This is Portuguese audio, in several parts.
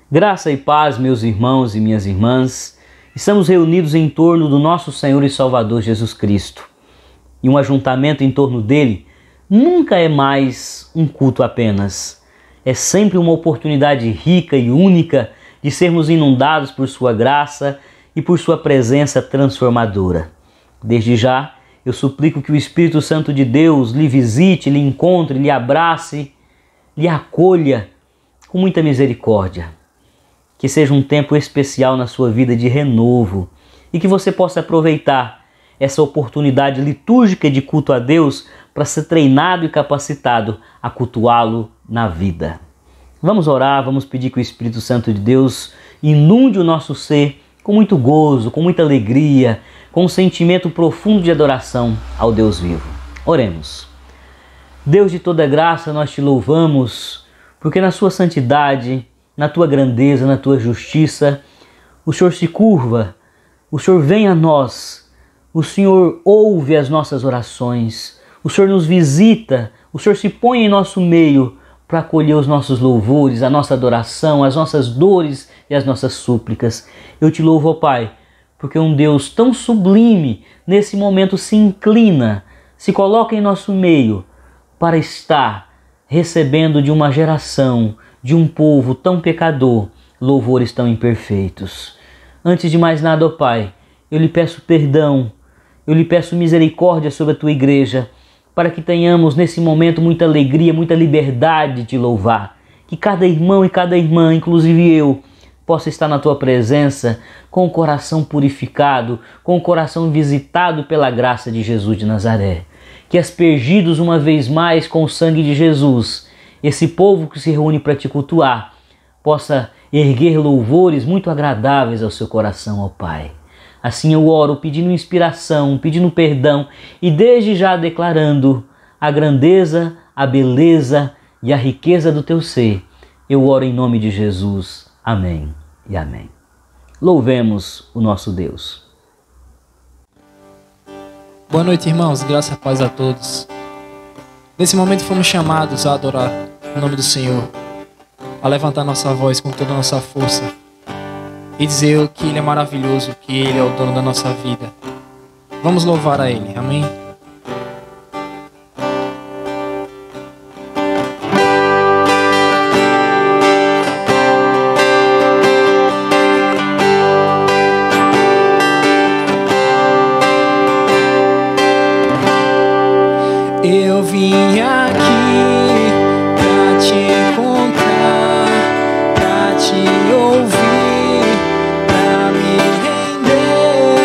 Graça e paz, meus irmãos e minhas irmãs. Estamos reunidos em torno do nosso Senhor e Salvador Jesus Cristo. E um ajuntamento em torno dele nunca é mais um culto apenas. É sempre uma oportunidade rica e única de sermos inundados por sua graça e por sua presença transformadora. Desde já, eu suplico que o Espírito Santo de Deus lhe visite, lhe encontre, lhe abrace, lhe acolha com muita misericórdia. Que seja um tempo especial na sua vida de renovo e que você possa aproveitar essa oportunidade litúrgica de culto a Deus para ser treinado e capacitado a cultuá-lo na vida. Vamos orar, vamos pedir que o Espírito Santo de Deus inunde o nosso ser com muito gozo, com muita alegria, com um sentimento profundo de adoração ao Deus vivo. Oremos. Deus de toda graça, nós te louvamos, porque na sua santidade, na tua grandeza, na tua justiça, o Senhor se curva, o Senhor vem a nós, o Senhor ouve as nossas orações, o Senhor nos visita, o Senhor se põe em nosso meio para acolher os nossos louvores, a nossa adoração, as nossas dores e as nossas súplicas. Eu te louvo, ó Pai, porque um Deus tão sublime nesse momento se inclina, se coloca em nosso meio para estar recebendo de uma geração, de um povo tão pecador, louvores tão imperfeitos. Antes de mais nada, ó Pai, eu lhe peço perdão, eu lhe peço misericórdia sobre a tua igreja, para que tenhamos nesse momento muita alegria, muita liberdade de louvar. Que cada irmão e cada irmã, inclusive eu, possa estar na tua presença com o coração purificado, com o coração visitado pela graça de Jesus de Nazaré. Que aspergidos uma vez mais com o sangue de Jesus, esse povo que se reúne para te cultuar, possa erguer louvores muito agradáveis ao seu coração, ó Pai. Assim eu oro pedindo inspiração, pedindo perdão e desde já declarando a grandeza, a beleza e a riqueza do teu ser. Eu oro em nome de Jesus. Amém e amém. Louvemos o nosso Deus. Boa noite, irmãos. Graça e paz a todos. Nesse momento fomos chamados a adorar o nome do Senhor, a levantar nossa voz com toda a nossa força e dizer que Ele é maravilhoso, que Ele é o dono da nossa vida. Vamos louvar a Ele. Amém? Eu vim aqui pra te encontrar, pra te ouvir, pra me render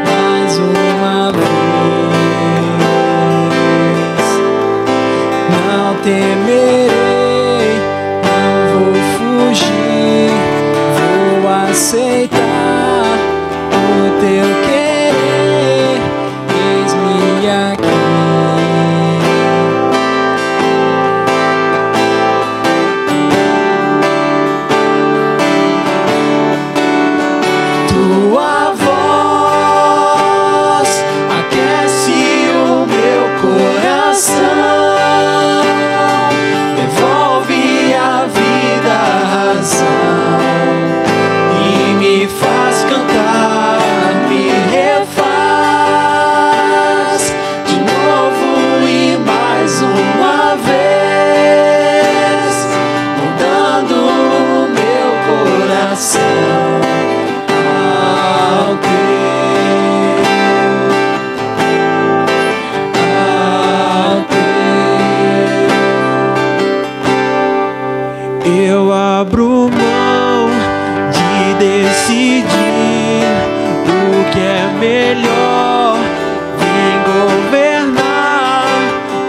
mais uma vez. Não temerei, não vou fugir, vou aceitar o teu querer. Eis-me aqui. Eu abro mão de decidir o que é melhor, vem governar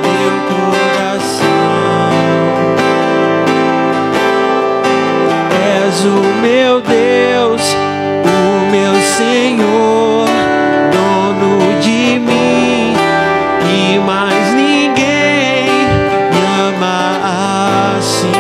meu coração. És o meu Deus, o meu Senhor, dono de mim e mais ninguém me ama assim.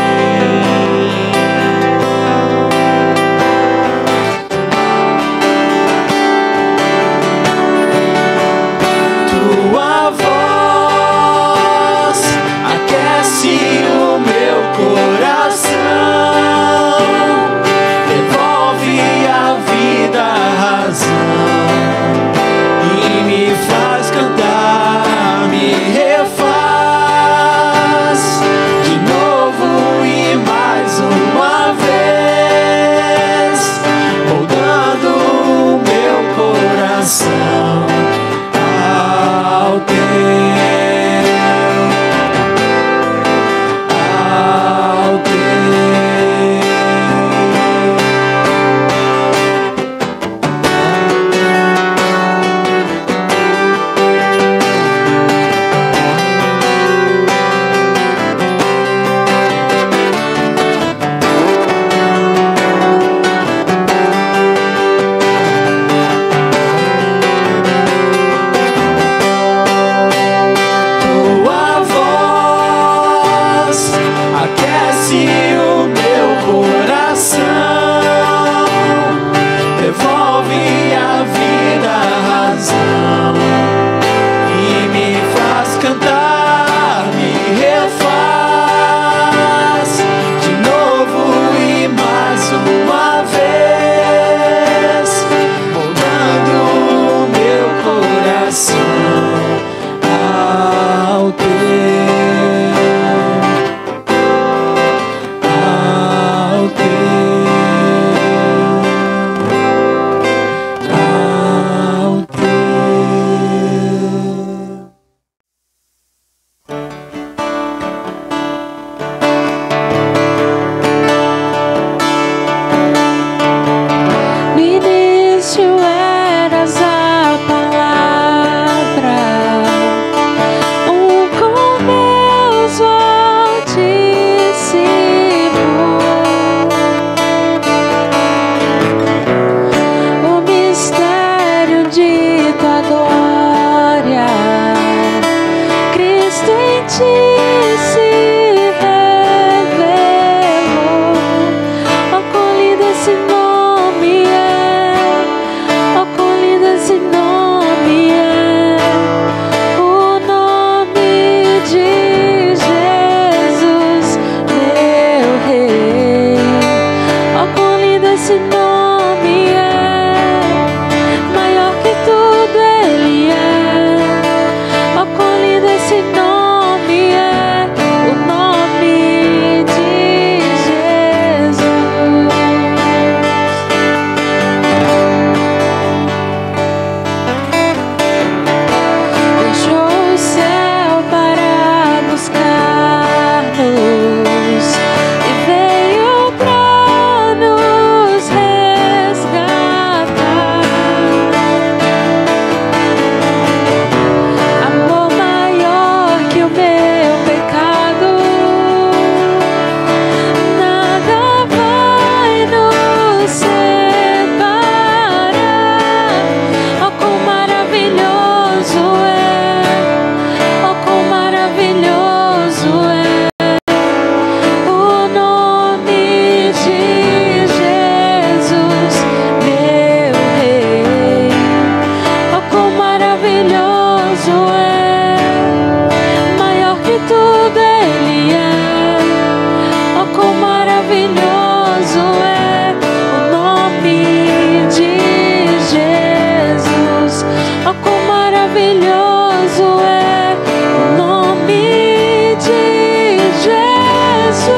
maravilhoso é o nome de Jesus.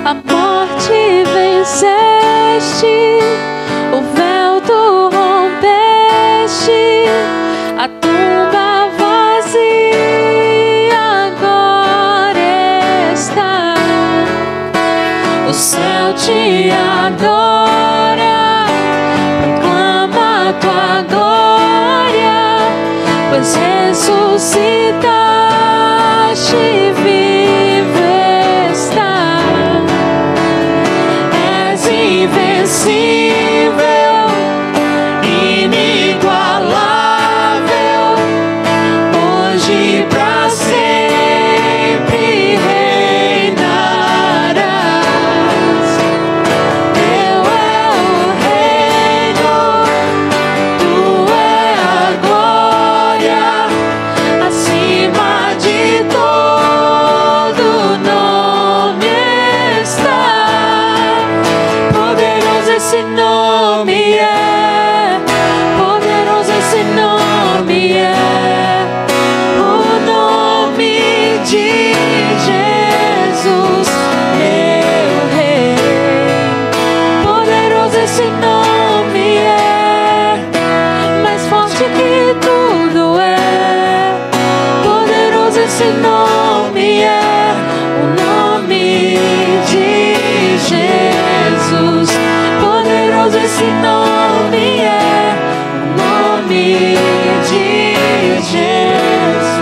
A morte venceste, o véu tu rompeste, a tumba vazia agora está. O céu te adora, proclama tua glória, pois ressuscitaste e vivo está. És invencível, inigualável, hoje pra sempre reinarás. Teu é o reino, tu é a glória, acima de todo nome está. Poderoso esse nome é, poderoso esse nome é, o nome de Jesus, meu Rei. Poderoso esse nome é, mais forte que tudo é. Poderoso esse nome é, o nome de Jesus. Poderoso esse nome é, o nome de Jesus.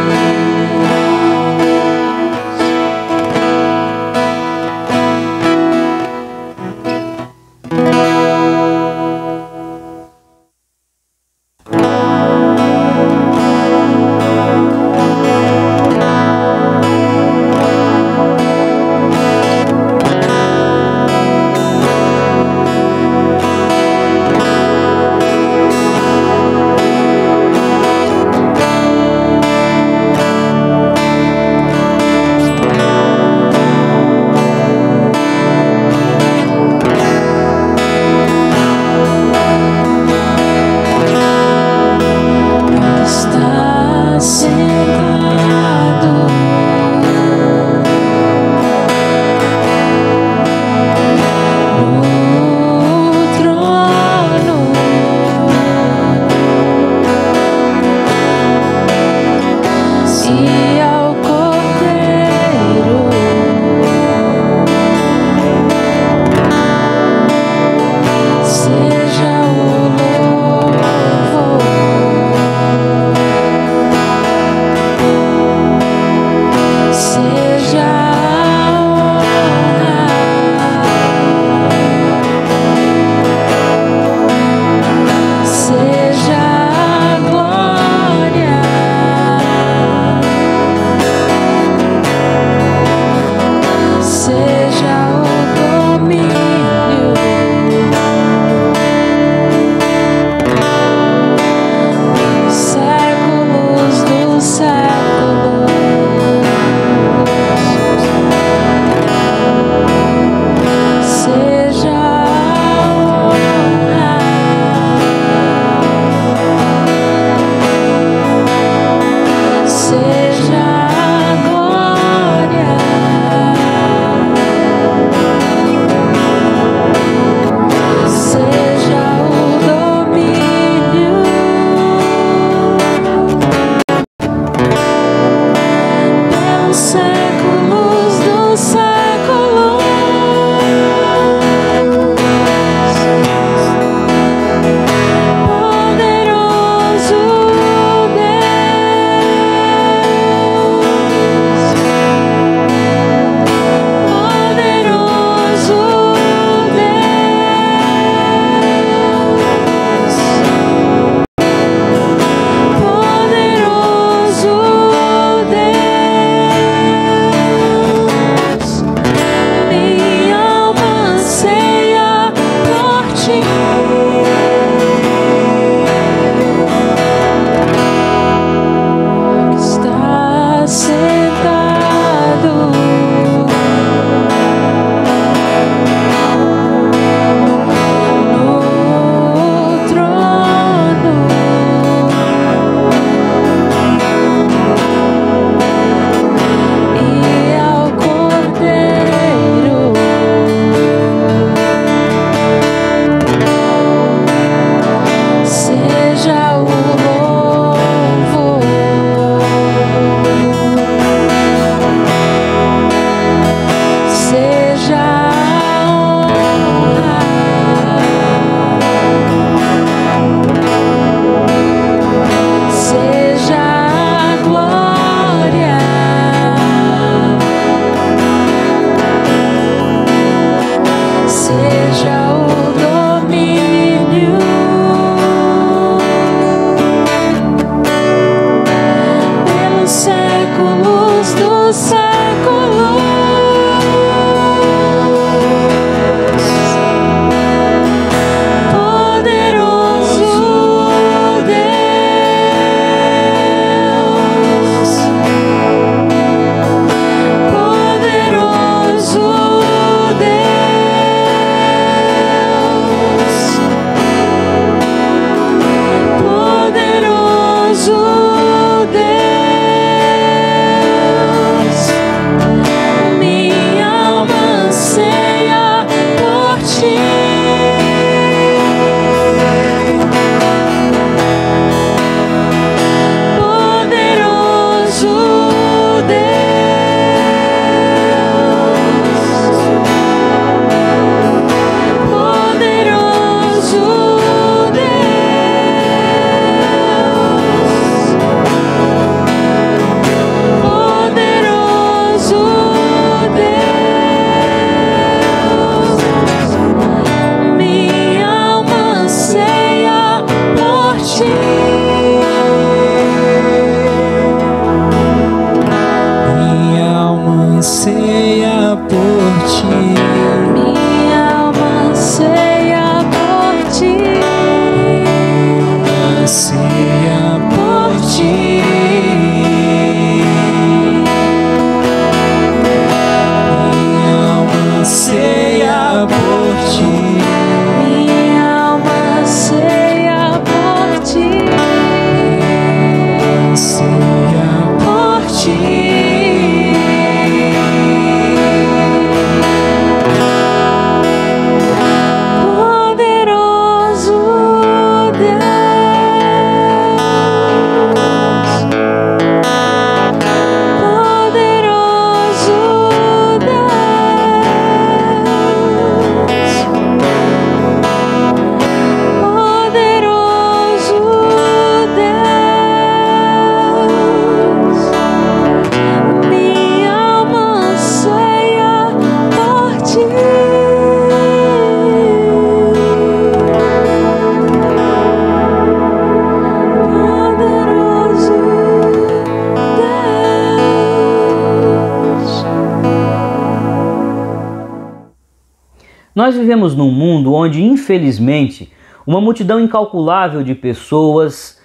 Nós vivemos num mundo onde, infelizmente, uma multidão incalculável de pessoas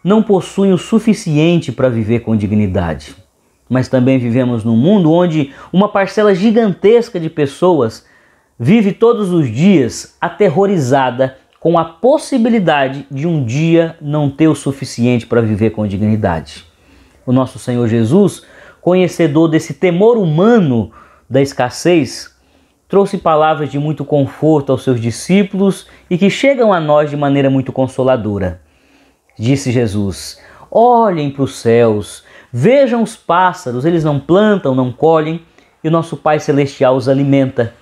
não possuem o suficiente para viver com dignidade. Mas também vivemos num mundo onde uma parcela gigantesca de pessoas vive todos os dias aterrorizada com a possibilidade de um dia não ter o suficiente para viver com dignidade. O nosso Senhor Jesus, conhecedor desse temor humano da escassez, trouxe palavras de muito conforto aos seus discípulos e que chegam a nós de maneira muito consoladora. Disse Jesus: olhem para os céus, vejam os pássaros, eles não plantam, não colhem, e o nosso Pai Celestial os alimenta.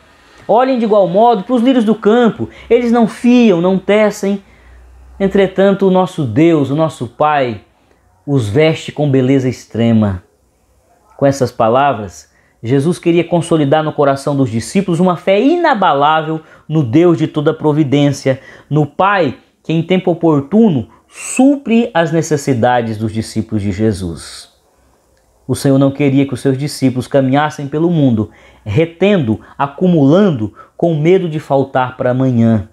Olhem de igual modo para os lírios do campo, eles não fiam, não tecem. Entretanto, o nosso Deus, o nosso Pai, os veste com beleza extrema. Com essas palavras, Jesus queria consolidar no coração dos discípulos uma fé inabalável no Deus de toda providência, no Pai que em tempo oportuno supre as necessidades dos discípulos de Jesus. O Senhor não queria que os seus discípulos caminhassem pelo mundo, retendo, acumulando, com medo de faltar para amanhã.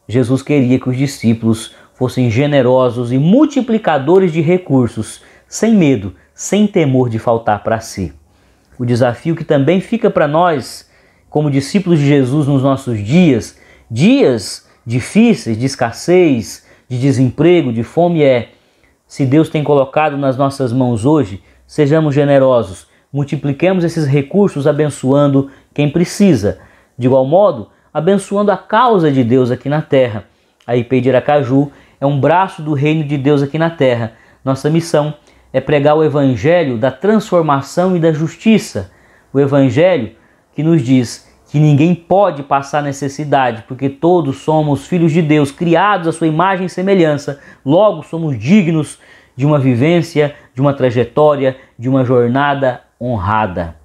Jesus queria que os discípulos fossem generosos e multiplicadores de recursos, sem medo, sem temor de faltar para si. O desafio que também fica para nós, como discípulos de Jesus nos nossos dias, dias difíceis, de escassez, de desemprego, de fome, se Deus tem colocado nas nossas mãos hoje, sejamos generosos, multipliquemos esses recursos abençoando quem precisa. De igual modo, abençoando a causa de Deus aqui na terra. A IPI de Aracaju é um braço do reino de Deus aqui na terra. Nossa missão é pregar o evangelho da transformação e da justiça. O evangelho que nos diz que ninguém pode passar necessidade, porque todos somos filhos de Deus, criados à sua imagem e semelhança. Logo somos dignos de uma vivência, de uma trajetória, de uma jornada honrada.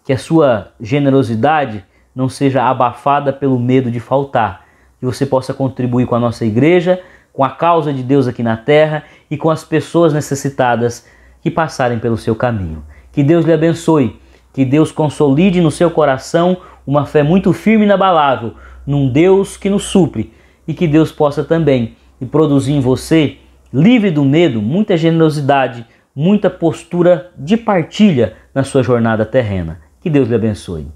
Que a sua generosidade não seja abafada pelo medo de faltar. Que você possa contribuir com a nossa igreja, com a causa de Deus aqui na terra e com as pessoas necessitadas que passarem pelo seu caminho. Que Deus lhe abençoe, que Deus consolide no seu coração uma fé muito firme e inabalável num Deus que nos supre, e que Deus possa também produzir em você, livre do medo, muita generosidade, muita postura de partilha na sua jornada terrena. Que Deus lhe abençoe.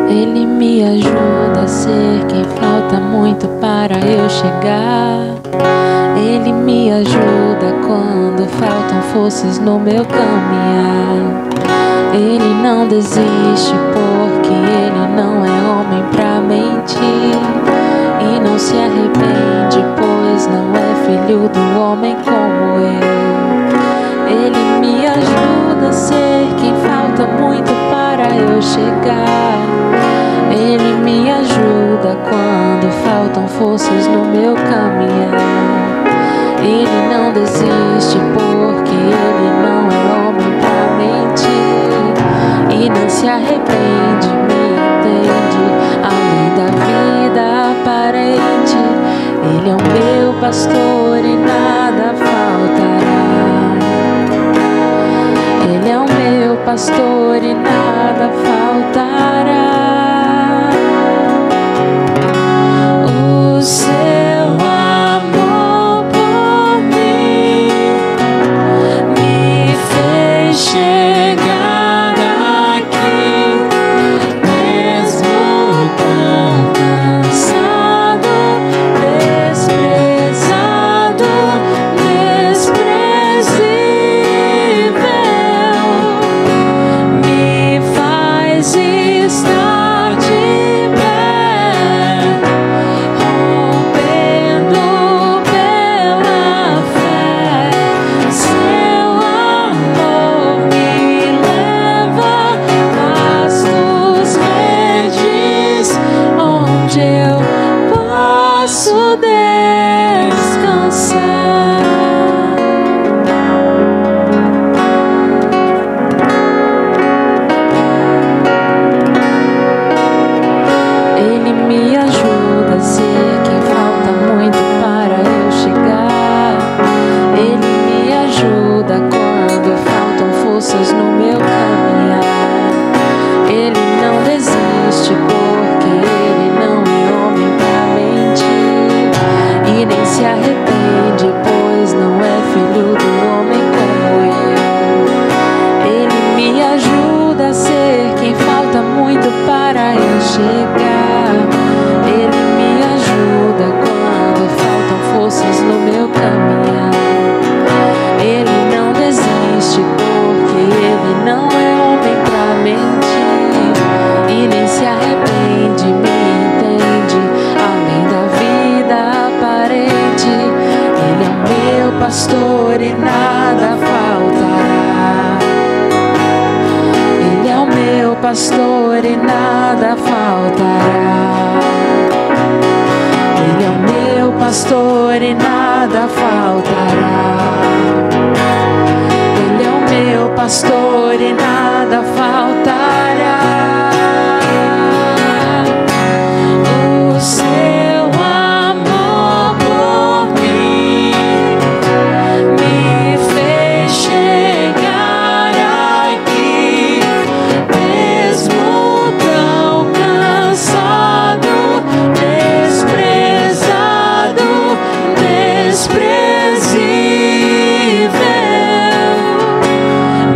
Ele me ajuda a ser quem falta muito para eu chegar. Ele me ajuda quando faltam forças no meu caminhar. Ele não desiste porque ele não é homem pra mentir, e não se arrepende pois não é filho do homem como eu. Ele me ajuda a ser quem falta muito para eu chegar. Ele me ajuda quando faltam forças no meu caminhar. Ele não desiste porque ele não é homem pra mentir, e não se arrepende, me entende, além da vida aparente. Ele é o meu pastor e nada faltará. Ele é o meu pastor e nada faltará. O seu amor por mim me fez chegar aqui, mesmo tão cansado, desprezado, desprezível, me faz estar de pé, rompendo pela fé. Seu amor me leva pastos verdes, onde eu posso descansar. Ele me ajuda a ser quem falta muito para eu chegar. Ele me ajuda quando faltam forças no meu caminhar. Ele não desiste porque ele não é homem pra mentir, e nem se arrepende pois não é filho do homem como eu. Ele me ajuda a ser quem falta muito para eu chegar. Ele me ajuda quando faltam forças no meu caminhar. Ele não desiste porque ele não é homem pra mentir, e nem se arrepende, me entende, além da vida aparente. Ele é o meu pastor e nada faltará. Ele é o meu pastor e nada faltará. Ele é o meu pastor e nada faltará. Ele é o meu pastor e nada faltará. O seu amor por mim me fez chegar aqui, mesmo tão cansado, desprezado, desprezível,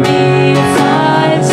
me faz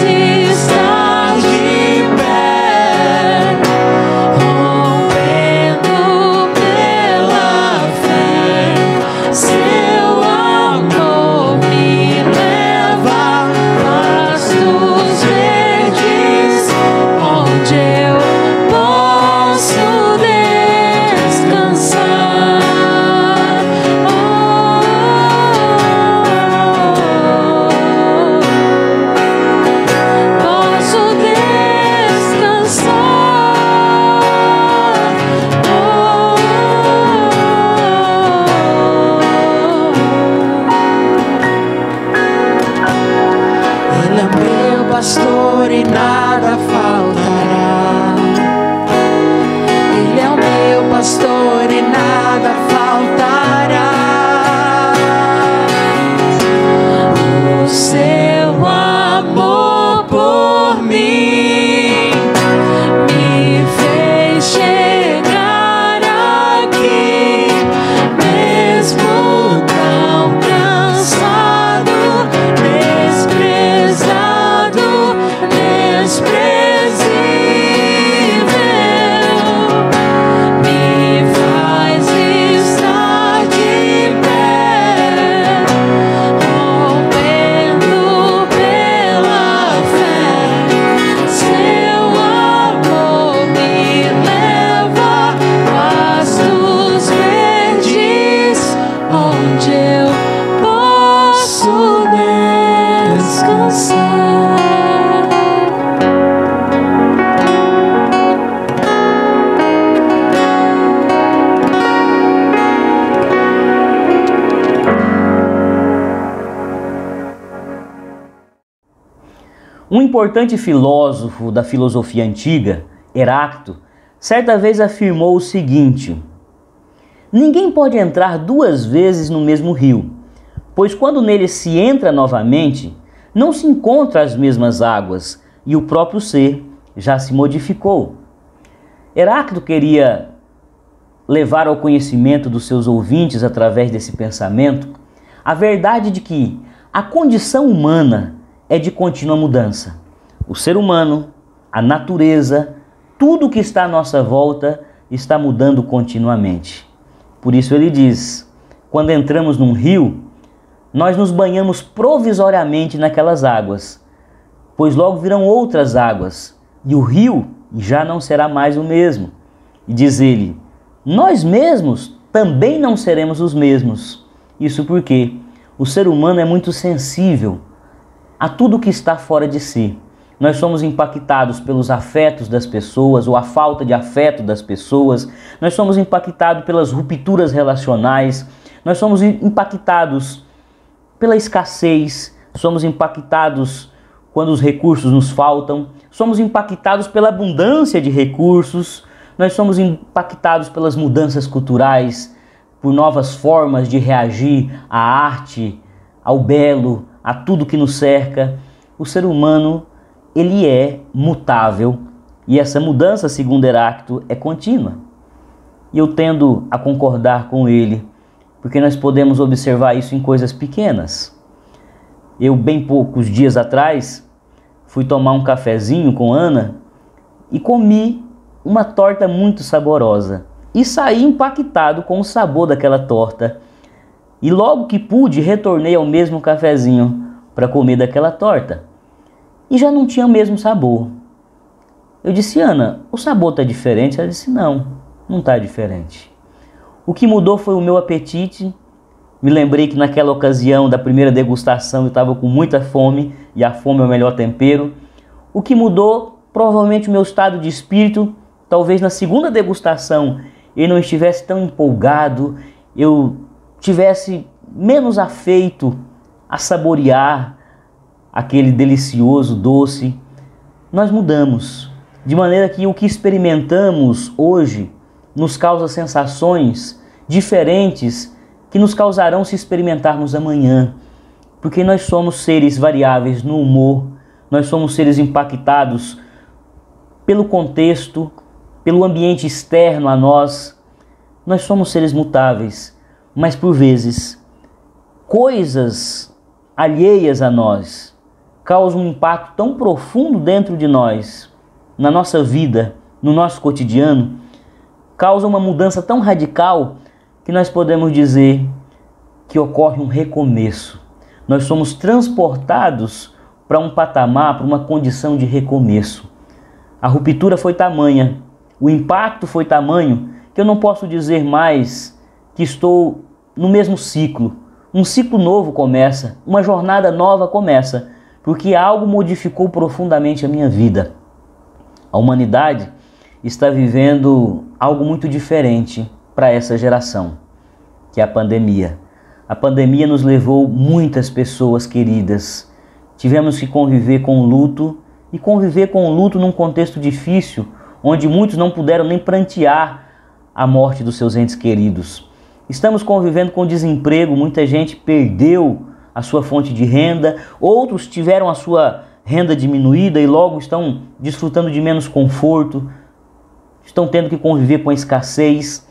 Um importante filósofo da filosofia antiga, Heráclito, certa vez afirmou o seguinte: ninguém pode entrar duas vezes no mesmo rio, pois quando nele se entra novamente, não se encontra as mesmas águas e o próprio ser já se modificou. Heráclito queria levar ao conhecimento dos seus ouvintes, através desse pensamento, a verdade de que a condição humana é de contínua mudança. O ser humano, a natureza, tudo que está à nossa volta está mudando continuamente. Por isso ele diz: quando entramos num rio, nós nos banhamos provisoriamente naquelas águas, pois logo virão outras águas, e o rio já não será mais o mesmo. E diz ele: nós mesmos também não seremos os mesmos. Isso porque o ser humano é muito sensível a tudo que está fora de si. Nós somos impactados pelos afetos das pessoas ou a falta de afeto das pessoas. Nós somos impactados pelas rupturas relacionais. Nós somos impactados pela escassez. Somos impactados quando os recursos nos faltam. Somos impactados pela abundância de recursos. Nós somos impactados pelas mudanças culturais, por novas formas de reagir à arte, ao belo, a tudo que nos cerca. O ser humano, ele é mutável, e essa mudança, segundo Heráclito, é contínua. E eu tendo a concordar com ele, porque nós podemos observar isso em coisas pequenas. Eu, bem poucos dias atrás, fui tomar um cafezinho com Ana e comi uma torta muito saborosa e saí impactado com o sabor daquela torta. E logo que pude, retornei ao mesmo cafezinho para comer daquela torta. E já não tinha o mesmo sabor. Eu disse: Ana, o sabor está diferente? Ela disse: não está diferente. O que mudou foi o meu apetite. Me lembrei que naquela ocasião da primeira degustação eu estava com muita fome, e a fome é o melhor tempero. O que mudou, provavelmente, o meu estado de espírito. Talvez na segunda degustação eu não estivesse tão empolgado, eu tivesse menos afeito a saborear aquele delicioso doce. Nós mudamos, de maneira que o que experimentamos hoje nos causa sensações diferentes que nos causarão se experimentarmos amanhã, porque nós somos seres variáveis no humor, nós somos seres impactados pelo contexto, pelo ambiente externo a nós. Nós somos seres mutáveis, mas por vezes coisas alheias a nós causam um impacto tão profundo dentro de nós, na nossa vida, no nosso cotidiano, causam uma mudança tão radical que nós podemos dizer que ocorre um recomeço. Nós somos transportados para um patamar, para uma condição de recomeço. A ruptura foi tamanha, o impacto foi tamanho, que eu não posso dizer mais que estou no mesmo ciclo. Um ciclo novo começa, uma jornada nova começa, porque algo modificou profundamente a minha vida. A humanidade está vivendo algo muito diferente para essa geração, que é a pandemia. A pandemia nos levou muitas pessoas queridas. Tivemos que conviver com o luto, e conviver com o luto num contexto difícil, onde muitos não puderam nem prantear a morte dos seus entes queridos. Estamos convivendo com desemprego, muita gente perdeu a sua fonte de renda, outros tiveram a sua renda diminuída e logo estão desfrutando de menos conforto, estão tendo que conviver com a escassez.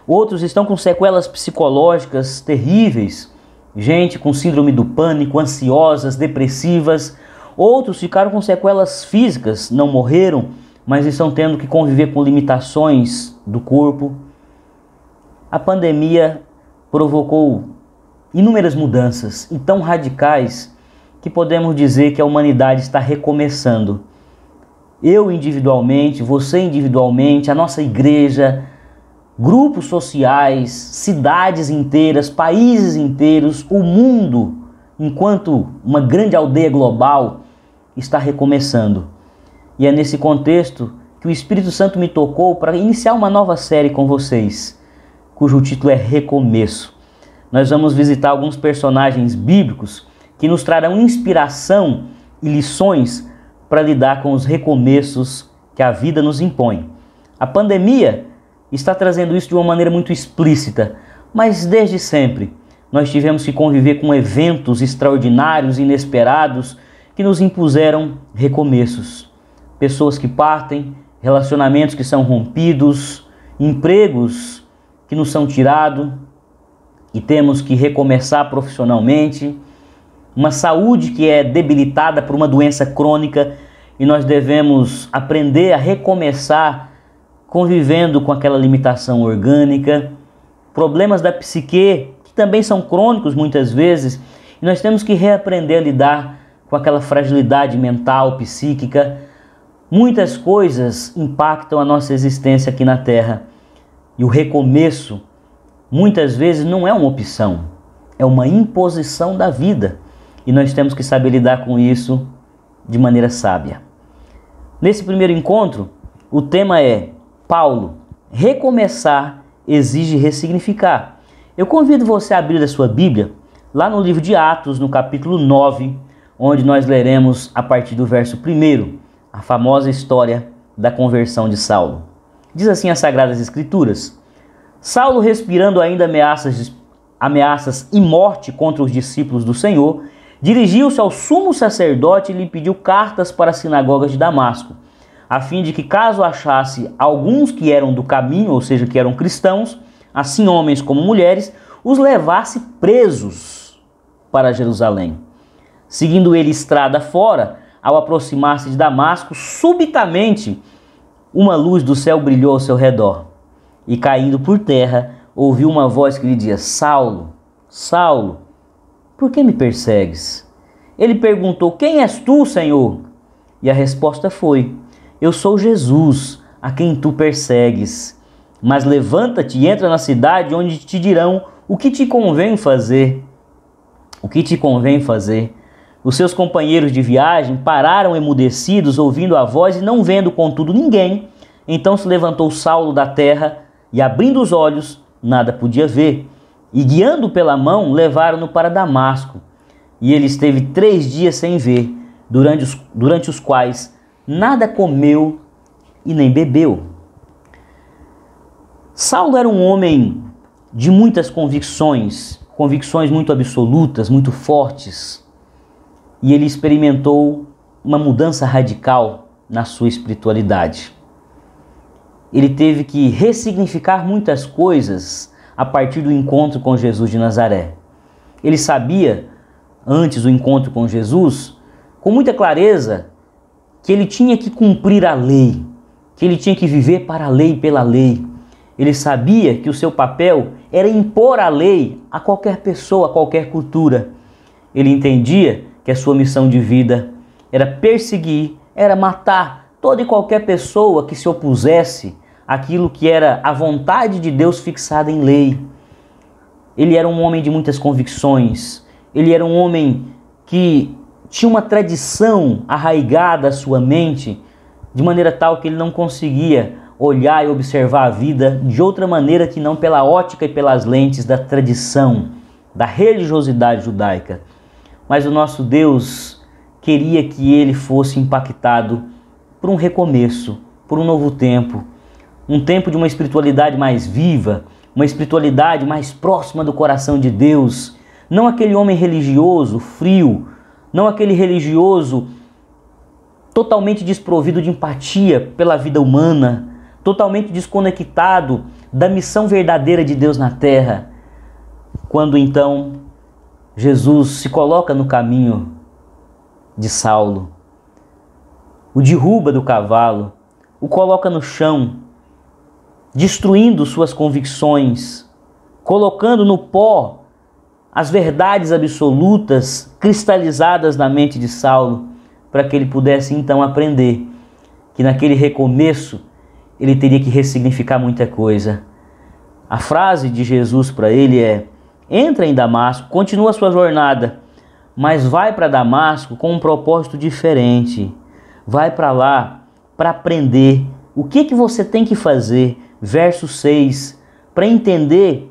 Outros estão com sequelas psicológicas terríveis, gente com síndrome do pânico, ansiosas, depressivas. Outros ficaram com sequelas físicas, não morreram, mas estão tendo que conviver com limitações do corpo. A pandemia provocou inúmeras mudanças e tão radicais que podemos dizer que a humanidade está recomeçando. Eu individualmente, você individualmente, a nossa igreja, grupos sociais, cidades inteiras, países inteiros, o mundo, enquanto uma grande aldeia global, está recomeçando. E é nesse contexto que o Espírito Santo me tocou para iniciar uma nova série com vocês, cujo título é Recomeço. Nós vamos visitar alguns personagens bíblicos que nos trarão inspiração e lições para lidar com os recomeços que a vida nos impõe. A pandemia está trazendo isso de uma maneira muito explícita, mas desde sempre nós tivemos que conviver com eventos extraordinários e inesperados que nos impuseram recomeços. Pessoas que partem, relacionamentos que são rompidos, empregos que nos são tirados e temos que recomeçar profissionalmente, uma saúde que é debilitada por uma doença crônica e nós devemos aprender a recomeçar convivendo com aquela limitação orgânica, problemas da psique que também são crônicos muitas vezes e nós temos que reaprender a lidar com aquela fragilidade mental, psíquica. Muitas coisas impactam a nossa existência aqui na Terra e o recomeço muitas vezes não é uma opção, é uma imposição da vida e nós temos que saber lidar com isso de maneira sábia. Nesse primeiro encontro, o tema é Paulo, recomeçar exige ressignificar. Eu convido você a abrir a sua Bíblia lá no livro de Atos, no capítulo 9, onde nós leremos a partir do verso 1, a famosa história da conversão de Saulo. Diz assim as Sagradas Escrituras: Saulo, respirando ainda ameaças e morte contra os discípulos do Senhor, dirigiu-se ao sumo sacerdote e lhe pediu cartas para as sinagogas de Damasco, a fim de que, caso achasse alguns que eram do caminho, ou seja, que eram cristãos, assim homens como mulheres, os levasse presos para Jerusalém. Seguindo ele estrada fora, ao aproximar-se de Damasco, subitamente uma luz do céu brilhou ao seu redor. E caindo por terra, ouviu uma voz que lhe dizia: Saulo, Saulo, por que me persegues? Ele perguntou: Quem és tu, Senhor? E a resposta foi: Eu sou Jesus, a quem tu persegues. Mas levanta-te e entra na cidade, onde te dirão o que te convém fazer. O que te convém fazer? Os seus companheiros de viagem pararam emudecidos, ouvindo a voz e não vendo, contudo, ninguém. Então se levantou Saulo da terra e, abrindo os olhos, nada podia ver. E, guiando pela mão, levaram-no para Damasco. E ele esteve 3 dias sem ver, durante os quais nada comeu e nem bebeu. Saulo era um homem de muitas convicções muito absolutas, muito fortes. E ele experimentou uma mudança radical na sua espiritualidade. Ele teve que ressignificar muitas coisas a partir do encontro com Jesus de Nazaré. Ele sabia, antes do encontro com Jesus, com muita clareza, que ele tinha que cumprir a lei, que ele tinha que viver para a lei e pela lei. Ele sabia que o seu papel era impor a lei a qualquer pessoa, a qualquer cultura. Ele entendia que a sua missão de vida era perseguir, era matar toda e qualquer pessoa que se opusesse àquilo que era a vontade de Deus fixada em lei. Ele era um homem de muitas convicções, ele era um homem que tinha uma tradição arraigada à sua mente, de maneira tal que ele não conseguia olhar e observar a vida de outra maneira que não pela ótica e pelas lentes da tradição, da religiosidade judaica. Mas o nosso Deus queria que ele fosse impactado por um recomeço, por um novo tempo, um tempo de uma espiritualidade mais viva, uma espiritualidade mais próxima do coração de Deus, não aquele homem religioso, frio, não aquele religioso totalmente desprovido de empatia pela vida humana, totalmente desconectado da missão verdadeira de Deus na terra. Quando então Jesus se coloca no caminho de Saulo, o derruba do cavalo, o coloca no chão, destruindo suas convicções, colocando no pó as verdades absolutas cristalizadas na mente de Saulo, para que ele pudesse então aprender que naquele recomeço ele teria que ressignificar muita coisa. A frase de Jesus para ele é: entra em Damasco, continua a sua jornada, mas vai para Damasco com um propósito diferente. Vai para lá para aprender o que você tem que fazer, verso 6, para entender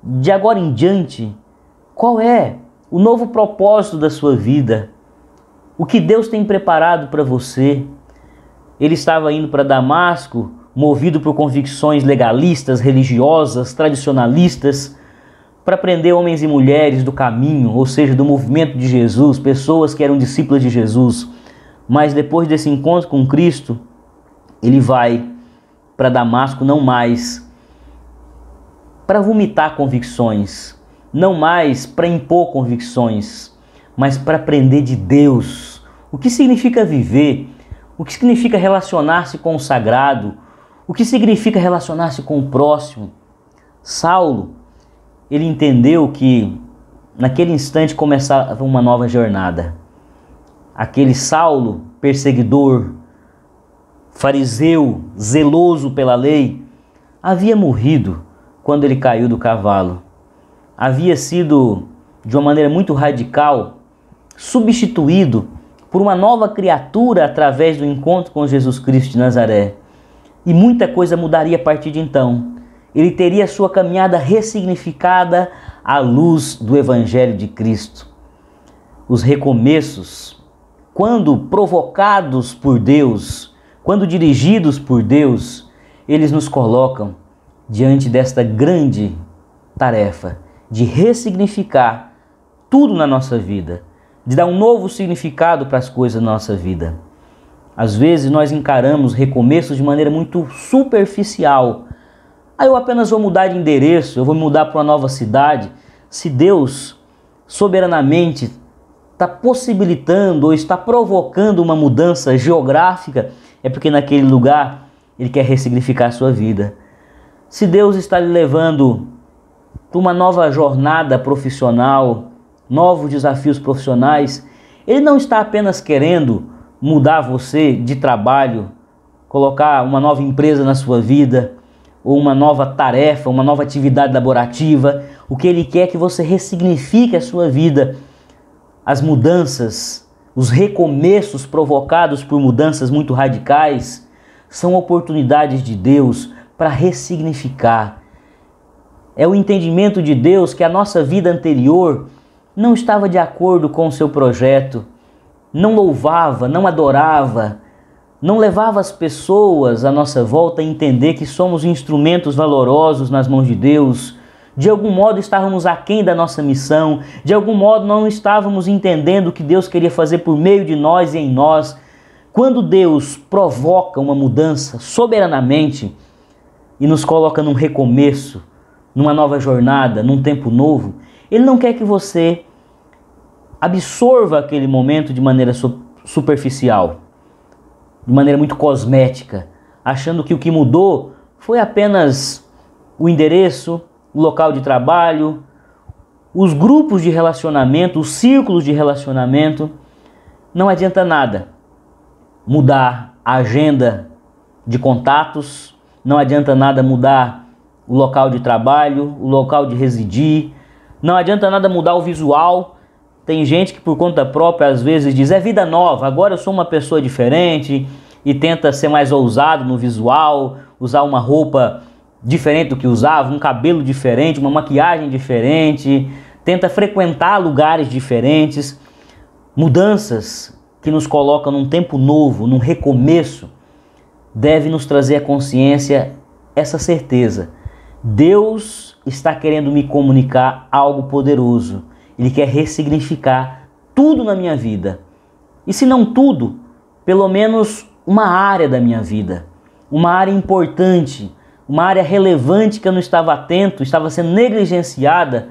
de agora em diante qual é o novo propósito da sua vida. o que Deus tem preparado para você. Ele estava indo para Damasco, movido por convicções legalistas, religiosas, tradicionalistas, para prender homens e mulheres do caminho, ou seja, do movimento de Jesus, pessoas que eram discípulas de Jesus. Mas depois desse encontro com Cristo, ele vai para Damasco não mais para vomitar convicções, não mais para impor convicções, mas para aprender de Deus. O que significa viver? O que significa relacionar-se com o sagrado? O que significa relacionar-se com o próximo? Saulo, ele entendeu que naquele instante começava uma nova jornada. Aquele Saulo, perseguidor, fariseu, zeloso pela lei, havia morrido quando ele caiu do cavalo. Havia sido, de uma maneira muito radical, substituído por uma nova criatura através do encontro com Jesus Cristo de Nazaré. E muita coisa mudaria a partir de então. Ele teria sua caminhada ressignificada à luz do Evangelho de Cristo. Os recomeços, quando provocados por Deus, quando dirigidos por Deus, eles nos colocam diante desta grande tarefa de ressignificar tudo na nossa vida, de dar um novo significado para as coisas da nossa vida. Às vezes nós encaramos recomeços de maneira muito superficial. Eu apenas vou mudar de endereço, eu vou mudar para uma nova cidade. Se Deus soberanamente está possibilitando ou está provocando uma mudança geográfica, é porque naquele lugar Ele quer ressignificar a sua vida. Se Deus está lhe levando para uma nova jornada profissional, novos desafios profissionais, Ele não está apenas querendo mudar você de trabalho, colocar uma nova empresa na sua vida, ou uma nova tarefa, uma nova atividade laborativa. O que Ele quer é que você ressignifique a sua vida. As mudanças, os recomeços provocados por mudanças muito radicais, são oportunidades de Deus para ressignificar. É o entendimento de Deus que a nossa vida anterior não estava de acordo com o seu projeto, não louvava, não adorava, não levava as pessoas à nossa volta a entender que somos instrumentos valorosos nas mãos de Deus. De algum modo estávamos aquém da nossa missão, de algum modo não estávamos entendendo o que Deus queria fazer por meio de nós e em nós. Quando Deus provoca uma mudança soberanamente e nos coloca num recomeço, numa nova jornada, num tempo novo, Ele não quer que você absorva aquele momento de maneira superficial, de maneira muito cosmética, achando que o que mudou foi apenas o endereço, o local de trabalho, os grupos de relacionamento, os círculos de relacionamento. Não adianta nada mudar a agenda de contatos, não adianta nada mudar o local de trabalho, o local de residir, não adianta nada mudar o visual. Tem gente que por conta própria às vezes diz, é vida nova, agora eu sou uma pessoa diferente, e tenta ser mais ousado no visual, usar uma roupa diferente do que usava, um cabelo diferente, uma maquiagem diferente, tenta frequentar lugares diferentes. Mudanças que nos colocam num tempo novo, num recomeço, deve nos trazer à consciência essa certeza. Deus está querendo me comunicar algo poderoso. Ele quer ressignificar tudo na minha vida. E se não tudo, pelo menos uma área da minha vida. Uma área importante, uma área relevante que eu não estava atento, estava sendo negligenciada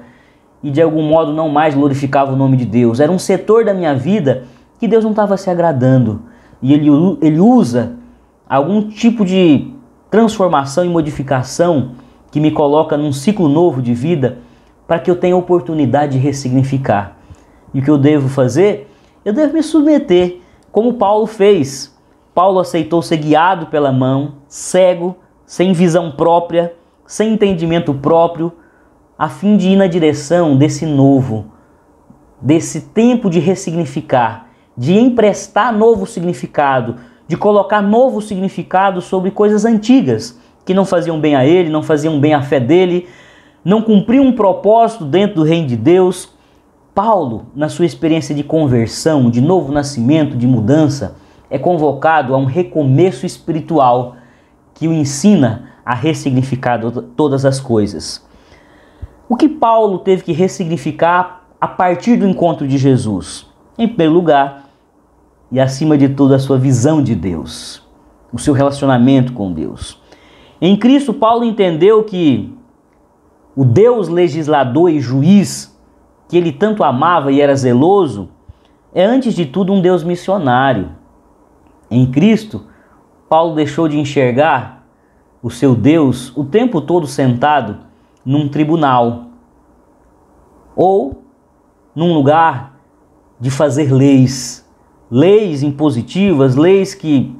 e de algum modo não mais glorificava o nome de Deus. Era um setor da minha vida que Deus não estava se agradando. E Ele usa algum tipo de transformação e modificação que me coloca num ciclo novo de vida para que eu tenha a oportunidade de ressignificar. E o que eu devo fazer? Eu devo me submeter, como Paulo fez. Paulo aceitou ser guiado pela mão, cego, sem visão própria, sem entendimento próprio, a fim de ir na direção desse novo, desse tempo de ressignificar, de emprestar novo significado, de colocar novo significado sobre coisas antigas, que não faziam bem a ele, não faziam bem à fé dele, não cumpriam um propósito dentro do reino de Deus. Paulo, na sua experiência de conversão, de novo nascimento, de mudança, é convocado a um recomeço espiritual que o ensina a ressignificar todas as coisas. O que Paulo teve que ressignificar a partir do encontro de Jesus? Em primeiro lugar, e acima de tudo, a sua visão de Deus, o seu relacionamento com Deus. Em Cristo, Paulo entendeu que o Deus legislador e juiz, que ele tanto amava e era zeloso, é antes de tudo um Deus missionário. Em Cristo, Paulo deixou de enxergar o seu Deus o tempo todo sentado num tribunal ou num lugar de fazer leis impositivas, leis que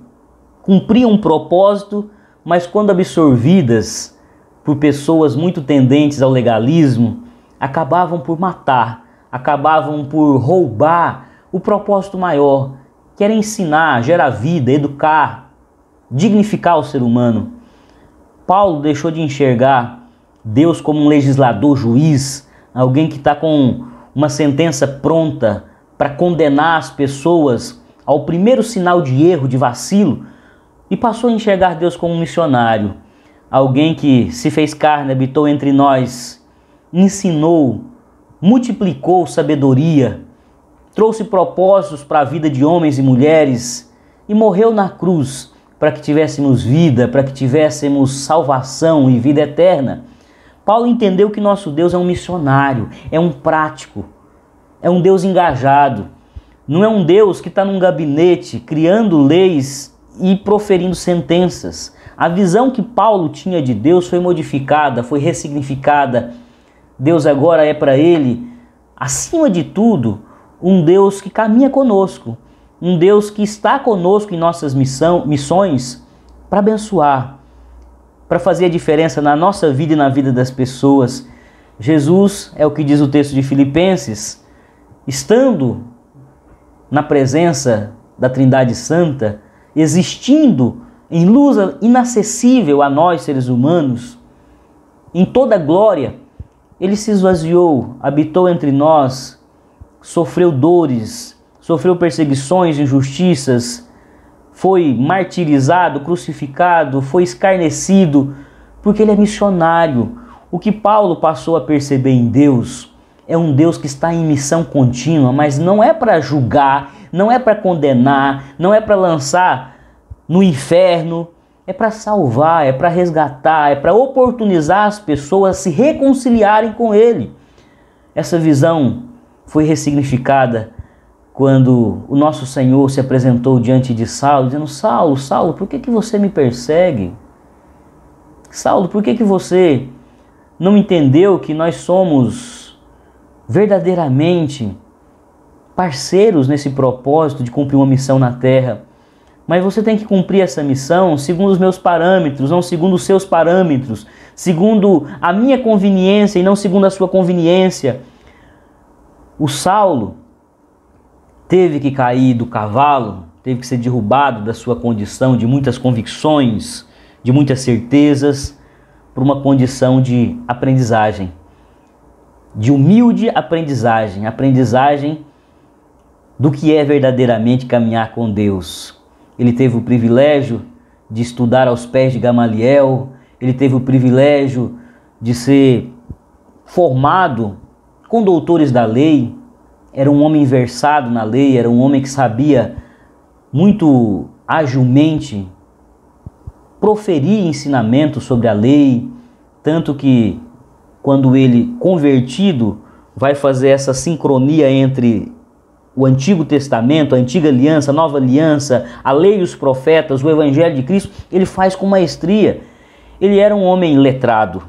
cumpriam um propósito, mas quando absorvidas por pessoas muito tendentes ao legalismo, acabavam por matar, acabavam por roubar o propósito maior, que era ensinar, gerar vida, educar, dignificar o ser humano. Paulo deixou de enxergar Deus como um legislador, juiz, alguém que está com uma sentença pronta para condenar as pessoas ao primeiro sinal de erro, de vacilo, e passou a enxergar Deus como um missionário, alguém que se fez carne, habitou entre nós, ensinou, multiplicou sabedoria, trouxe propósitos para a vida de homens e mulheres e morreu na cruz para que tivéssemos vida, para que tivéssemos salvação e vida eterna. Paulo entendeu que nosso Deus é um missionário, é um prático, é um Deus engajado. Não é um Deus que está num gabinete criando leis e proferindo sentenças. A visão que Paulo tinha de Deus foi modificada, foi ressignificada. Deus agora é para ele, acima de tudo, um Deus que caminha conosco, um Deus que está conosco em nossas missões para abençoar, para fazer a diferença na nossa vida e na vida das pessoas. Jesus, é o que diz o texto de Filipenses, estando na presença da Trindade Santa, existindo em luz inacessível a nós, seres humanos, em toda glória, ele se esvaziou, habitou entre nós, sofreu dores, sofreu perseguições, injustiças, foi martirizado, crucificado, foi escarnecido, porque ele é missionário. O que Paulo passou a perceber em Deus é um Deus que está em missão contínua, mas não é para julgar, não é para condenar, não é para lançar no inferno, é para salvar, é para resgatar, é para oportunizar as pessoas a se reconciliarem com Ele. Essa visão foi ressignificada quando o nosso Senhor se apresentou diante de Saulo, dizendo: Saulo, Saulo, por que você me persegue? Saulo, por que você não entendeu que nós somos verdadeiramente parceiros nesse propósito de cumprir uma missão na terra? Mas você tem que cumprir essa missão segundo os meus parâmetros, não segundo os seus parâmetros, segundo a minha conveniência e não segundo a sua conveniência. O Saulo teve que cair do cavalo, teve que ser derrubado da sua condição de muitas convicções, de muitas certezas, para uma condição de aprendizagem, de humilde aprendizagem, aprendizagem do que é verdadeiramente caminhar com Deus. Ele teve o privilégio de estudar aos pés de Gamaliel, ele teve o privilégio de ser formado com doutores da lei, era um homem versado na lei, era um homem que sabia muito agilmente proferir ensinamentos sobre a lei, tanto que quando ele, convertido, vai fazer essa sincronia entre o Antigo Testamento, a Antiga Aliança, a Nova Aliança, a lei e os profetas, o Evangelho de Cristo, ele faz com maestria. Ele era um homem letrado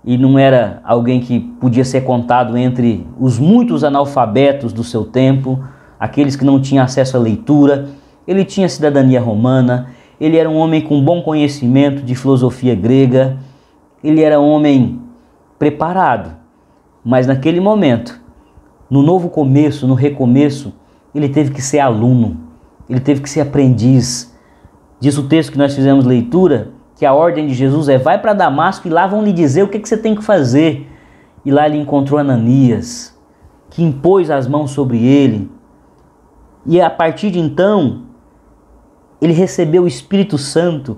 e não era alguém que podia ser contado entre os muitos analfabetos do seu tempo, aqueles que não tinham acesso à leitura. Ele tinha cidadania romana, ele era um homem com bom conhecimento de filosofia grega, ele era um homem preparado, mas naquele momento, no novo começo, no recomeço, ele teve que ser aluno, ele teve que ser aprendiz. Diz o texto que nós fizemos leitura, que a ordem de Jesus é: vai para Damasco e lá vão lhe dizer o que você tem que fazer. E lá ele encontrou Ananias, que impôs as mãos sobre ele. E a partir de então, ele recebeu o Espírito Santo.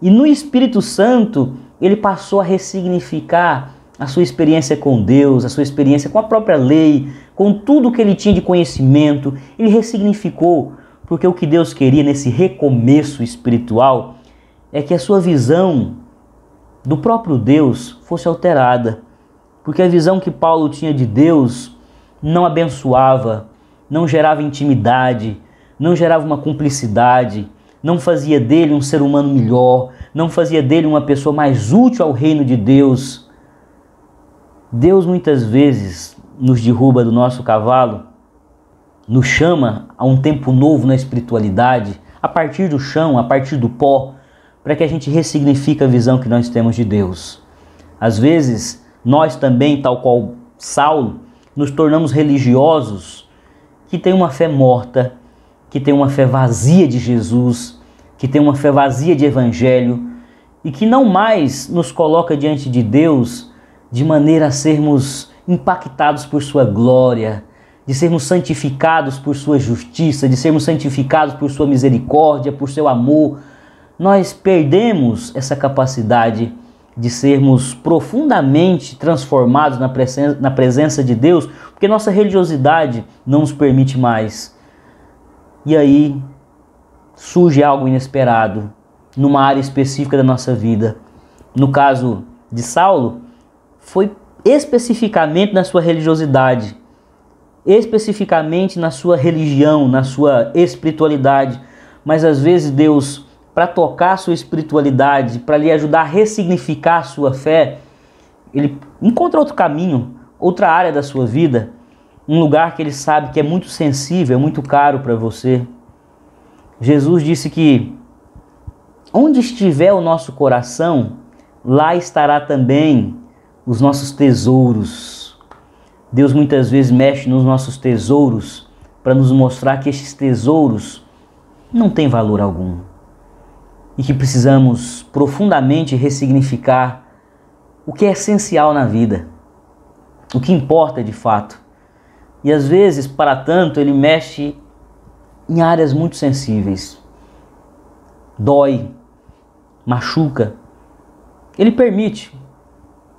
E no Espírito Santo, ele passou a ressignificar a sua experiência com Deus, a sua experiência com a própria lei, com tudo que ele tinha de conhecimento. Ele ressignificou, porque o que Deus queria nesse recomeço espiritual é que a sua visão do próprio Deus fosse alterada. Porque a visão que Paulo tinha de Deus não abençoava, não gerava intimidade, não gerava uma cumplicidade, não fazia dele um ser humano melhor, não fazia dele uma pessoa mais útil ao reino de Deus. Deus muitas vezes nos derruba do nosso cavalo, nos chama a um tempo novo na espiritualidade, a partir do chão, a partir do pó, para que a gente ressignifique a visão que nós temos de Deus. Às vezes, nós também, tal qual Saulo, nos tornamos religiosos que têm uma fé morta, que têm uma fé vazia de Jesus, que têm uma fé vazia de evangelho e que não mais nos coloca diante de Deus de maneira a sermos impactados por sua glória, de sermos santificados por sua justiça, de sermos santificados por sua misericórdia, por seu amor. Nós perdemos essa capacidade de sermos profundamente transformados na presença de Deus, porque nossa religiosidade não nos permite mais. E aí surge algo inesperado numa área específica da nossa vida. No caso de Saulo, foi especificamente na sua religiosidade, especificamente na sua religião, na sua espiritualidade. Mas às vezes Deus, para tocar a sua espiritualidade, para lhe ajudar a ressignificar a sua fé, ele encontra outro caminho, outra área da sua vida, um lugar que ele sabe que é muito sensível, é muito caro para você. Jesus disse que onde estiver o nosso coração, lá estará também os nossos tesouros. Deus muitas vezes mexe nos nossos tesouros para nos mostrar que estes tesouros não têm valor algum e que precisamos profundamente ressignificar o que é essencial na vida, o que importa de fato. E às vezes, para tanto, ele mexe em áreas muito sensíveis. Dói, machuca. Ele permite.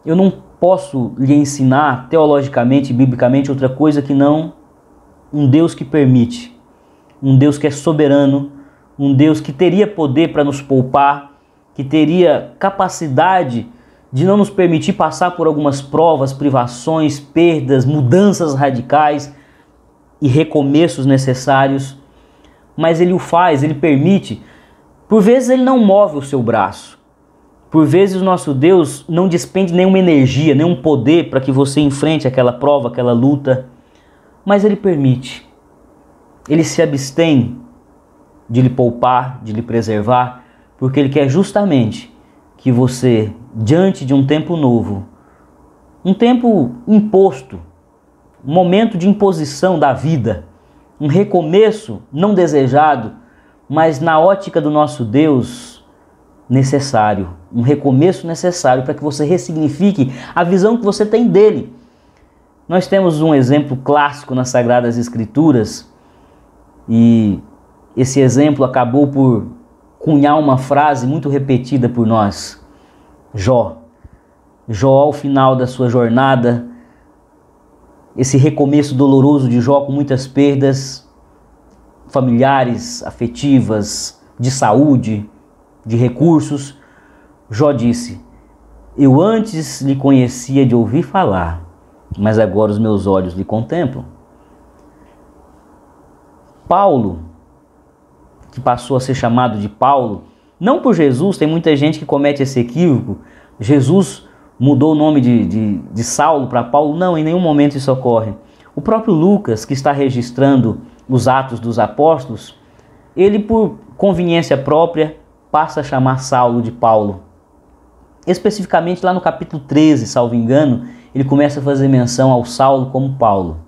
Eu não posso lhe ensinar teologicamente, biblicamente, outra coisa que não um Deus que permite. Um Deus que é soberano, um Deus que teria poder para nos poupar, que teria capacidade de não nos permitir passar por algumas provas, privações, perdas, mudanças radicais e recomeços necessários. Mas ele o faz, ele permite. Por vezes ele não move o seu braço. Por vezes o nosso Deus não despende nenhuma energia, nenhum poder para que você enfrente aquela prova, aquela luta. Mas ele permite. Ele se abstém de lhe poupar, de lhe preservar, porque ele quer justamente que você, diante de um tempo novo, um tempo imposto, um momento de imposição da vida, um recomeço não desejado, mas na ótica do nosso Deus, necessário. Um recomeço necessário para que você ressignifique a visão que você tem dele. Nós temos um exemplo clássico nas Sagradas Escrituras e esse exemplo acabou por cunhar uma frase muito repetida por nós. Jó. Jó, ao final da sua jornada, esse recomeço doloroso de Jó com muitas perdas familiares, afetivas, de saúde, de recursos, Jó disse: eu antes lhe conhecia de ouvir falar, mas agora os meus olhos lhe contemplam. Paulo, que passou a ser chamado de Paulo, não por Jesus, tem muita gente que comete esse equívoco. Jesus mudou o nome de Saulo para Paulo. Não, em nenhum momento isso ocorre. O próprio Lucas, que está registrando os Atos dos Apóstolos, ele, por conveniência própria, passa a chamar Saulo de Paulo. Especificamente lá no capítulo 13, salvo engano, ele começa a fazer menção ao Saulo como Paulo.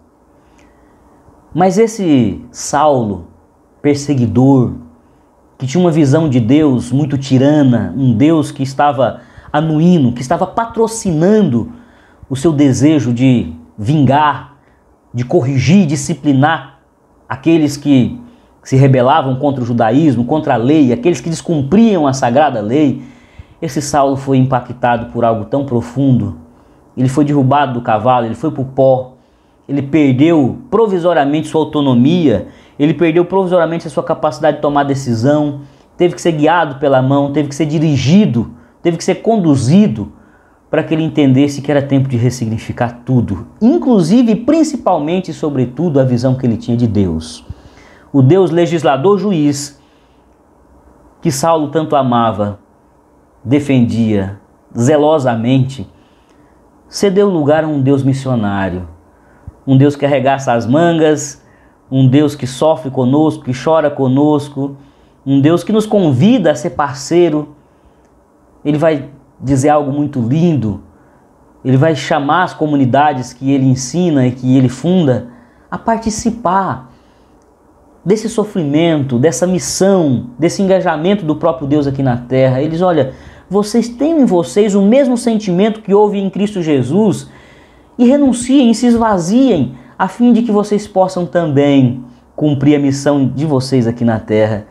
Mas esse Saulo, perseguidor, que tinha uma visão de Deus muito tirana, um Deus que estava anuindo, que estava patrocinando o seu desejo de vingar de corrigir, disciplinar aqueles que se rebelavam contra o judaísmo, contra a lei, aqueles que descumpriam a sagrada lei, esse Saulo foi impactado por algo tão profundo. Ele foi derrubado do cavalo, ele foi para o pó, ele perdeu provisoriamente sua autonomia, ele perdeu provisoriamente a sua capacidade de tomar decisão, teve que ser guiado pela mão, teve que ser dirigido, teve que ser conduzido para que ele entendesse que era tempo de ressignificar tudo, inclusive, principalmente, sobretudo, a visão que ele tinha de Deus. O Deus legislador juiz que Saulo tanto amava, defendia zelosamente, cedeu lugar a um Deus missionário, um Deus que arregaça as mangas, um Deus que sofre conosco, que chora conosco, um Deus que nos convida a ser parceiro. Ele vai dizer algo muito lindo, ele vai chamar as comunidades que ele ensina e que ele funda a participar desse sofrimento, dessa missão, desse engajamento do próprio Deus aqui na terra. Eles, olha, vocês têm em vocês o mesmo sentimento que houve em Cristo Jesus e renunciem, se esvaziem, a fim de que vocês possam também cumprir a missão de vocês aqui na terra.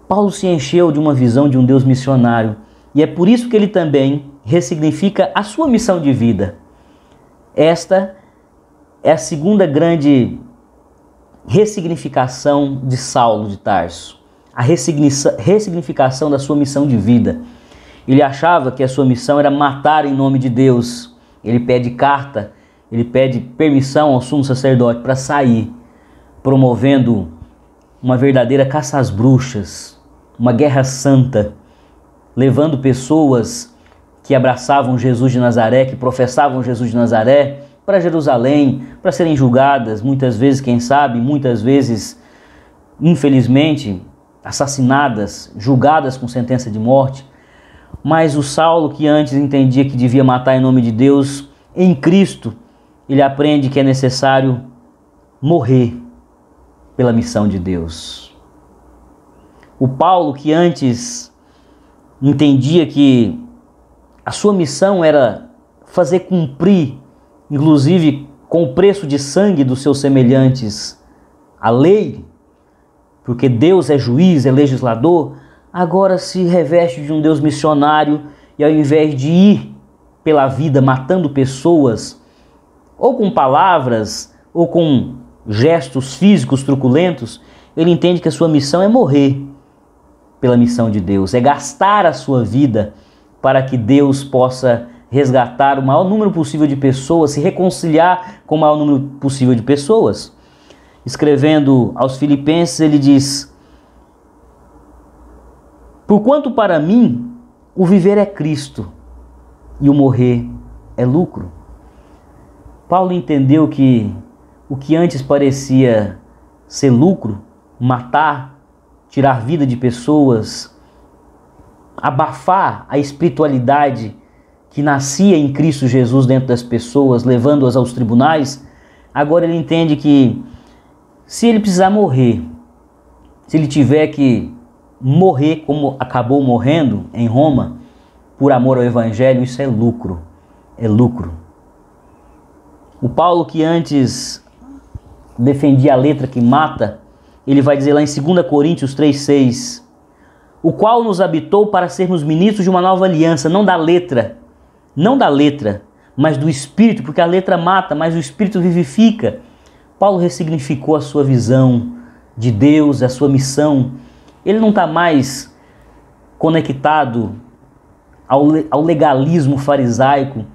Paulo se encheu de uma visão de um Deus missionário e é por isso que ele também ressignifica a sua missão de vida. Esta é a segunda grande ressignificação de Saulo de Tarso, a ressignificação da sua missão de vida. Ele achava que a sua missão era matar em nome de Deus. Ele pede carta, ele pede permissão ao sumo sacerdote para sair, promovendo uma verdadeira caça às bruxas, uma guerra santa, levando pessoas que abraçavam Jesus de Nazaré, que professavam Jesus de Nazaré, para Jerusalém, para serem julgadas, muitas vezes, quem sabe, muitas vezes, infelizmente, assassinadas, julgadas com sentença de morte. Mas o Saulo, que antes entendia que devia matar em nome de Deus, em Cristo, ele aprende que é necessário morrer pela missão de Deus. O Paulo, que antes entendia que a sua missão era fazer cumprir, inclusive com o preço de sangue dos seus semelhantes, a lei, porque Deus é juiz, é legislador, agora se reveste de um Deus missionário e ao invés de ir pela vida matando pessoas, ou com palavras, ou com gestos físicos truculentos, ele entende que a sua missão é morrer pela missão de Deus, é gastar a sua vida para que Deus possa resgatar o maior número possível de pessoas, se reconciliar com o maior número possível de pessoas. Escrevendo aos Filipenses, ele diz: porquanto para mim o viver é Cristo e o morrer é lucro. Paulo entendeu que o que antes parecia ser lucro, matar, tirar vida de pessoas, abafar a espiritualidade que nascia em Cristo Jesus dentro das pessoas, levando-as aos tribunais, agora ele entende que se ele precisar morrer, se ele tiver que morrer como acabou morrendo em Roma, por amor ao Evangelho, isso é lucro, é lucro. O Paulo, que antes defendia a letra que mata, ele vai dizer lá em 2 Coríntios 3,6, o qual nos habitou para sermos ministros de uma nova aliança, não da letra, mas do Espírito, porque a letra mata, mas o Espírito vivifica. Paulo ressignificou a sua visão de Deus, a sua missão. Ele não está mais conectado ao legalismo farisaico,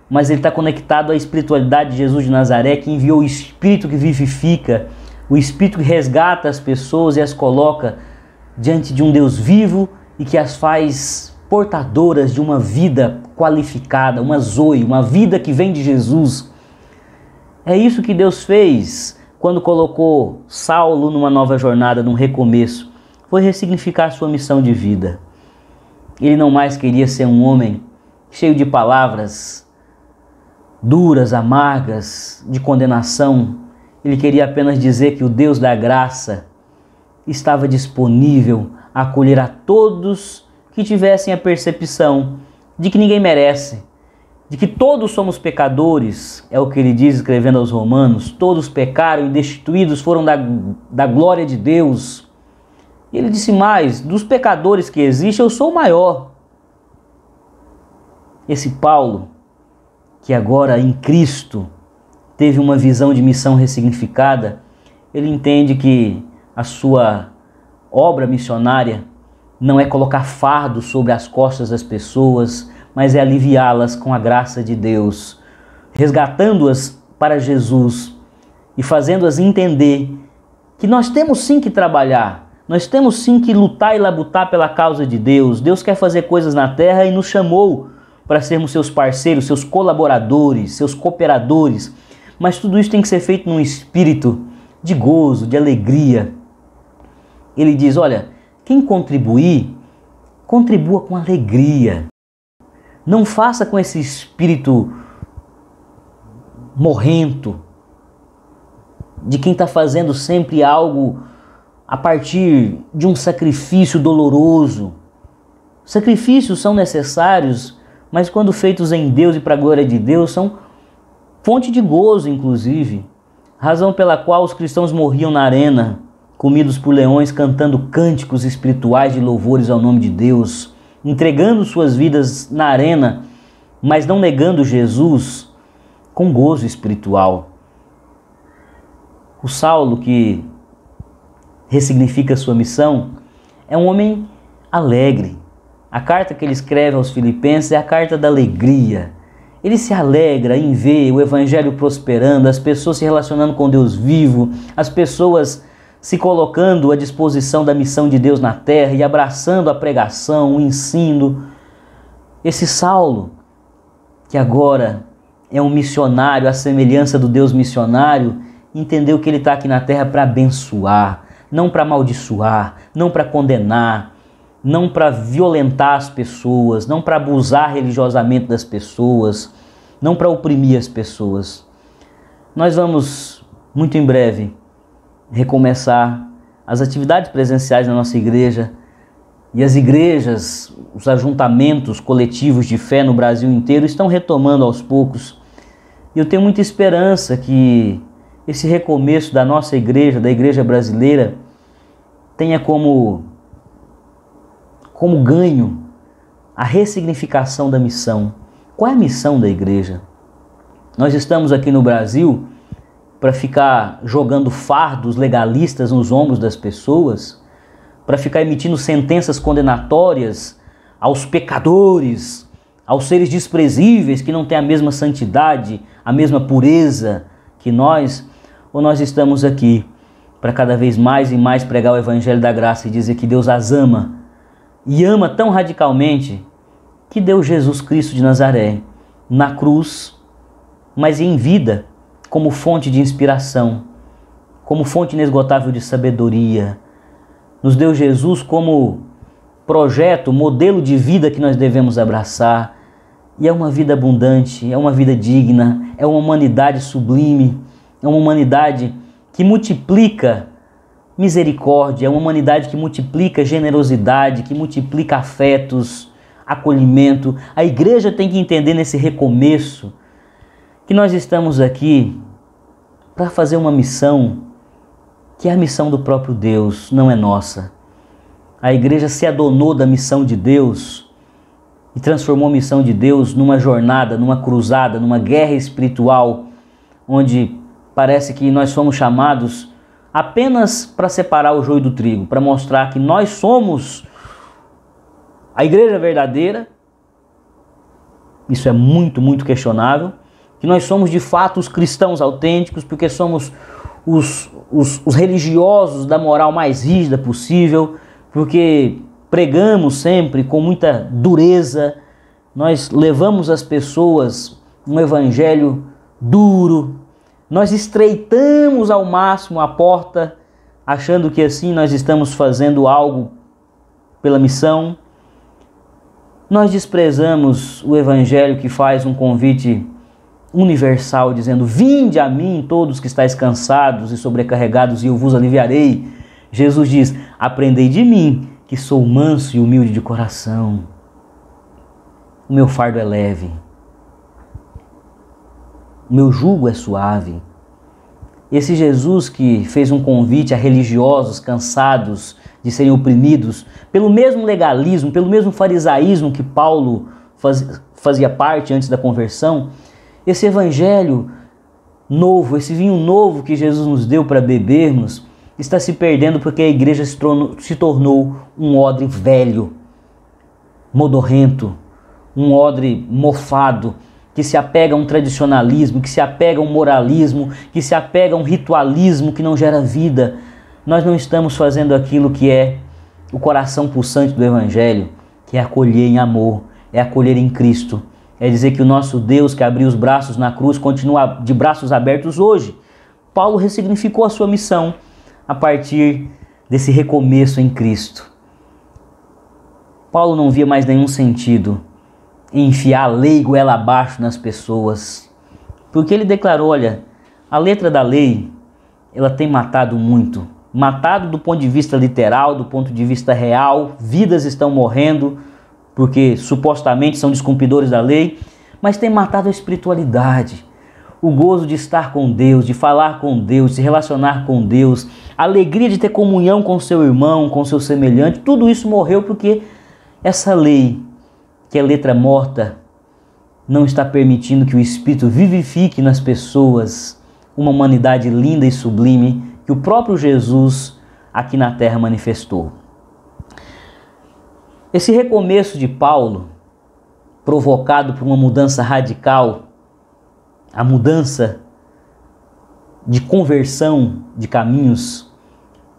mas ele está conectado à espiritualidade de Jesus de Nazaré, que enviou o Espírito que vivifica, o Espírito que resgata as pessoas e as coloca diante de um Deus vivo e que as faz portadoras de uma vida qualificada, uma zoe, uma vida que vem de Jesus. É isso que Deus fez quando colocou Saulo numa nova jornada, num recomeço. Foi ressignificar sua missão de vida. Ele não mais queria ser um homem cheio de palavras duras, amargas, de condenação. Ele queria apenas dizer que o Deus da graça estava disponível a acolher a todos que tivessem a percepção de que ninguém merece, de que todos somos pecadores, é o que ele diz escrevendo aos Romanos, todos pecaram e destituídos foram da glória de Deus. E ele disse mais, dos pecadores que existem, eu sou o maior. Esse Paulo, que agora em Cristo teve uma visão de missão ressignificada, ele entende que a sua obra missionária não é colocar fardo sobre as costas das pessoas, mas é aliviá-las com a graça de Deus, resgatando-as para Jesus e fazendo-as entender que nós temos sim que trabalhar, nós temos sim que lutar e labutar pela causa de Deus. Deus quer fazer coisas na terra e nos chamou para sermos seus parceiros, seus colaboradores, seus cooperadores, mas tudo isso tem que ser feito num espírito de gozo, de alegria. Ele diz, olha, quem contribuir, contribua com alegria. Não faça com esse espírito morrento, de quem está fazendo sempre algo a partir de um sacrifício doloroso. Sacrifícios são necessários, mas quando feitos em Deus e para a glória de Deus, são fonte de gozo, inclusive. Razão pela qual os cristãos morriam na arena, comidos por leões, cantando cânticos espirituais de louvores ao nome de Deus, entregando suas vidas na arena, mas não negando Jesus, com gozo espiritual. O Saulo, que ressignifica sua missão, é um homem alegre. A carta que ele escreve aos Filipenses é a carta da alegria. Ele se alegra em ver o evangelho prosperando, as pessoas se relacionando com Deus vivo, as pessoas se colocando à disposição da missão de Deus na terra e abraçando a pregação, o ensino. Esse Saulo, que agora é um missionário, à semelhança do Deus missionário, entendeu que ele está aqui na terra para abençoar, não para amaldiçoar, não para condenar, não para violentar as pessoas, não para abusar religiosamente das pessoas, não para oprimir as pessoas. Nós vamos, muito em breve, recomeçar as atividades presenciais na nossa igreja, e as igrejas, os ajuntamentos coletivos de fé no Brasil inteiro estão retomando aos poucos. E eu tenho muita esperança que esse recomeço da nossa igreja, da igreja brasileira, tenha como ganho a ressignificação da missão. Qual é a missão da igreja? Nós estamos aqui no Brasil para ficar jogando fardos legalistas nos ombros das pessoas, para ficar emitindo sentenças condenatórias aos pecadores, aos seres desprezíveis que não têm a mesma santidade, a mesma pureza que nós? Ou nós estamos aqui para cada vez mais e mais pregar o evangelho da graça e dizer que Deus as ama, e ama tão radicalmente que deu Jesus Cristo de Nazaré na cruz, mas em vida, como fonte de inspiração, como fonte inesgotável de sabedoria. Nos deu Jesus como projeto, modelo de vida que nós devemos abraçar. E é uma vida abundante, é uma vida digna, é uma humanidade sublime, é uma humanidade que multiplica misericórdia, é uma humanidade que multiplica generosidade, que multiplica afetos, acolhimento. A igreja tem que entender nesse recomeço que nós estamos aqui para fazer uma missão que é a missão do próprio Deus, não é nossa. A igreja se adonou da missão de Deus e transformou a missão de Deus numa jornada, numa cruzada, numa guerra espiritual, onde parece que nós fomos chamados apenas para separar o joio do trigo, para mostrar que nós somos a igreja verdadeira. Isso é muito, muito questionável. Que nós somos de fato os cristãos autênticos, porque somos os religiosos da moral mais rígida possível, porque pregamos sempre com muita dureza, nós levamos às pessoas um evangelho duro, nós estreitamos ao máximo a porta, achando que assim nós estamos fazendo algo pela missão. Nós desprezamos o evangelho que faz um convite universal, dizendo: vinde a mim todos que estáis cansados e sobrecarregados e eu vos aliviarei. Jesus diz: aprendei de mim, que sou manso e humilde de coração. O meu fardo é leve. o meu jugo é suave. Esse Jesus que fez um convite a religiosos cansados de serem oprimidos pelo mesmo legalismo, pelo mesmo farisaísmo que Paulo fazia parte antes da conversão, esse evangelho novo, esse vinho novo que Jesus nos deu para bebermos, está se perdendo porque a igreja se tornou um odre velho, modorrento, um odre mofado, que se apega a um tradicionalismo, que se apega a um moralismo, que se apega a um ritualismo que não gera vida. Nós não estamos fazendo aquilo que é o coração pulsante do Evangelho, que é acolher em amor, é acolher em Cristo. É dizer que o nosso Deus que abriu os braços na cruz continua de braços abertos hoje. Paulo ressignificou a sua missão a partir desse recomeço em Cristo. Paulo não via mais nenhum sentido em enfiar a lei goela abaixo nas pessoas, porque ele declarou, olha, a letra da lei, ela tem matado muito, matado do ponto de vista literal, do ponto de vista real, vidas estão morrendo, porque supostamente são descumpridores da lei, mas tem matado a espiritualidade, o gozo de estar com Deus, de falar com Deus, de se relacionar com Deus, a alegria de ter comunhão com seu irmão, com seu semelhante, tudo isso morreu porque essa lei, que é letra morta, não está permitindo que o Espírito vivifique nas pessoas uma humanidade linda e sublime que o próprio Jesus aqui na terra manifestou. Esse recomeço de Paulo, provocado por uma mudança radical, a mudança de conversão de caminhos,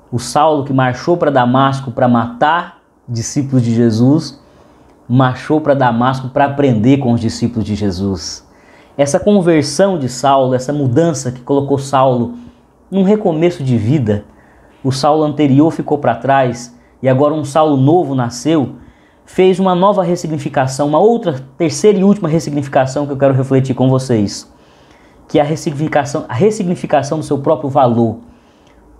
o Saulo que marchou para Damasco para matar discípulos de Jesus, marchou para Damasco para aprender com os discípulos de Jesus. Essa conversão de Saulo, essa mudança que colocou Saulo num recomeço de vida, o Saulo anterior ficou para trás e agora um Saulo novo nasceu, fez uma nova ressignificação, uma outra, terceira e última ressignificação que eu quero refletir com vocês, que é a ressignificação do seu próprio valor.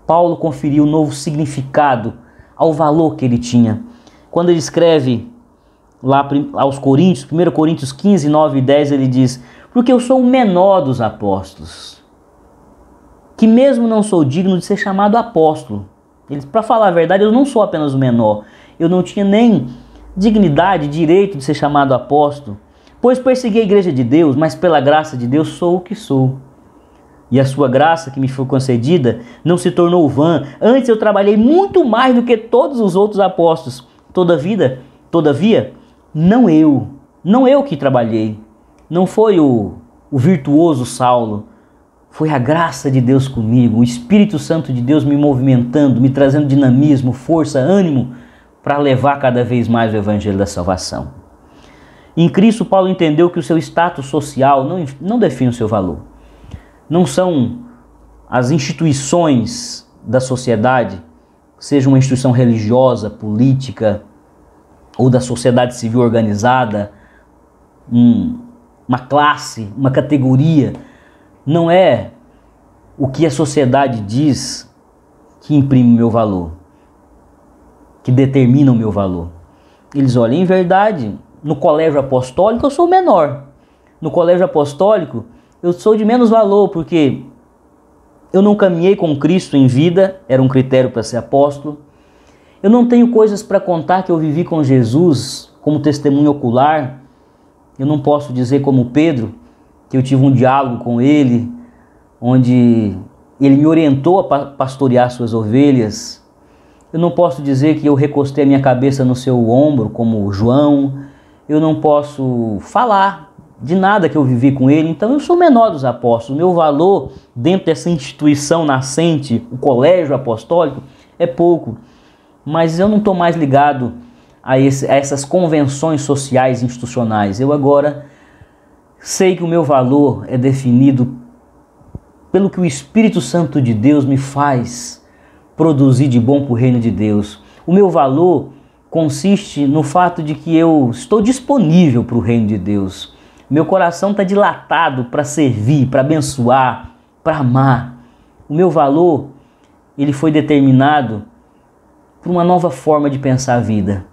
Paulo conferiu um novo significado ao valor que ele tinha. Quando ele escreve lá aos Coríntios, 1 Coríntios 15, 9 e 10, ele diz: porque eu sou o menor dos apóstolos, que mesmo não sou digno de ser chamado apóstolo. Para falar a verdade, eu não sou apenas o menor, eu não tinha nem dignidade, direito de ser chamado apóstolo, pois persegui a igreja de Deus, mas pela graça de Deus sou o que sou. E a sua graça que me foi concedida não se tornou vã, antes eu trabalhei muito mais do que todos os outros apóstolos. Todavia, não eu que trabalhei, não foi o virtuoso Saulo, foi a graça de Deus comigo, o Espírito Santo de Deus me movimentando, me trazendo dinamismo, força, ânimo para levar cada vez mais o Evangelho da salvação. Em Cristo, Paulo entendeu que o seu status social não define o seu valor. Não são as instituições da sociedade, seja uma instituição religiosa, política, ou da sociedade civil organizada, uma classe, uma categoria, não é o que a sociedade diz que imprime o meu valor, que determina o meu valor. Eles olham, em verdade, no colégio apostólico eu sou o menor. No colégio apostólico eu sou de menos valor, porque eu não caminhei com Cristo em vida, era um critério para ser apóstolo. Eu não tenho coisas para contar que eu vivi com Jesus como testemunho ocular. Eu não posso dizer como Pedro, que eu tive um diálogo com ele, onde ele me orientou a pastorear suas ovelhas. Eu não posso dizer que eu recostei a minha cabeça no seu ombro, como João. Eu não posso falar de nada que eu vivi com ele. Então eu sou o menor dos apóstolos. Meu valor dentro dessa instituição nascente, o colégio apostólico, é pouco. Mas eu não estou mais ligado a essas convenções sociais e institucionais. Eu agora sei que o meu valor é definido pelo que o Espírito Santo de Deus me faz produzir de bom para o reino de Deus. O meu valor consiste no fato de que eu estou disponível para o reino de Deus. Meu coração está dilatado para servir, para abençoar, para amar. O meu valor, ele foi determinado por uma nova forma de pensar a vida.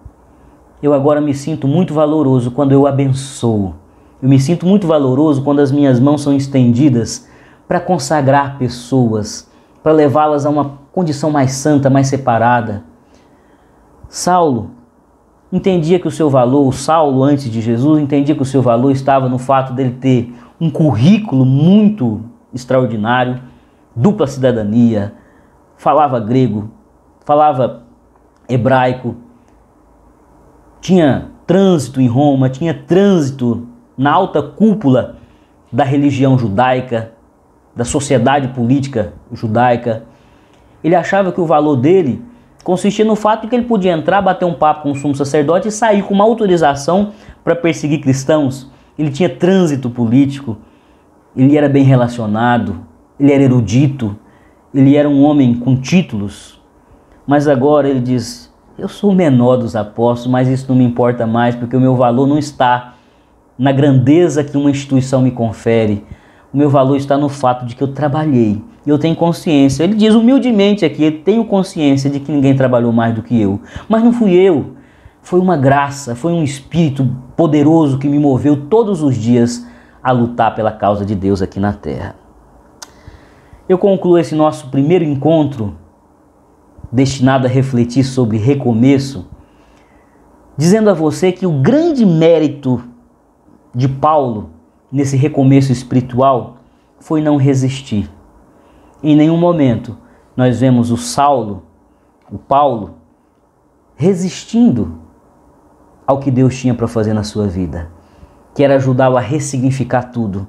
Eu agora me sinto muito valoroso quando eu abençoo. Eu me sinto muito valoroso quando as minhas mãos são estendidas para consagrar pessoas, para levá-las a uma condição mais santa, mais separada. Saulo entendia que o seu valor, o Saulo antes de Jesus, entendia que o seu valor estava no fato dele ter um currículo muito extraordinário, dupla cidadania, falava grego, falava hebraico, tinha trânsito em Roma, tinha trânsito na alta cúpula da religião judaica, da sociedade política judaica. Ele achava que o valor dele consistia no fato de que ele podia entrar, bater um papo com o sumo sacerdote e sair com uma autorização para perseguir cristãos. Ele tinha trânsito político, ele era bem relacionado, ele era erudito, ele era um homem com títulos. Mas agora ele diz: eu sou o menor dos apóstolos, mas isso não me importa mais, porque o meu valor não está na grandeza que uma instituição me confere. O meu valor está no fato de que eu trabalhei. Eu tenho consciência. Ele diz humildemente aqui: eu tenho consciência de que ninguém trabalhou mais do que eu. Mas não fui eu. Foi uma graça, foi um espírito poderoso que me moveu todos os dias a lutar pela causa de Deus aqui na terra. Eu concluo esse nosso primeiro encontro, destinado a refletir sobre recomeço, dizendo a você que o grande mérito de Paulo nesse recomeço espiritual foi não resistir. Em nenhum momento nós vemos o Paulo, resistindo ao que Deus tinha para fazer na sua vida, que era ajudá-lo a ressignificar tudo.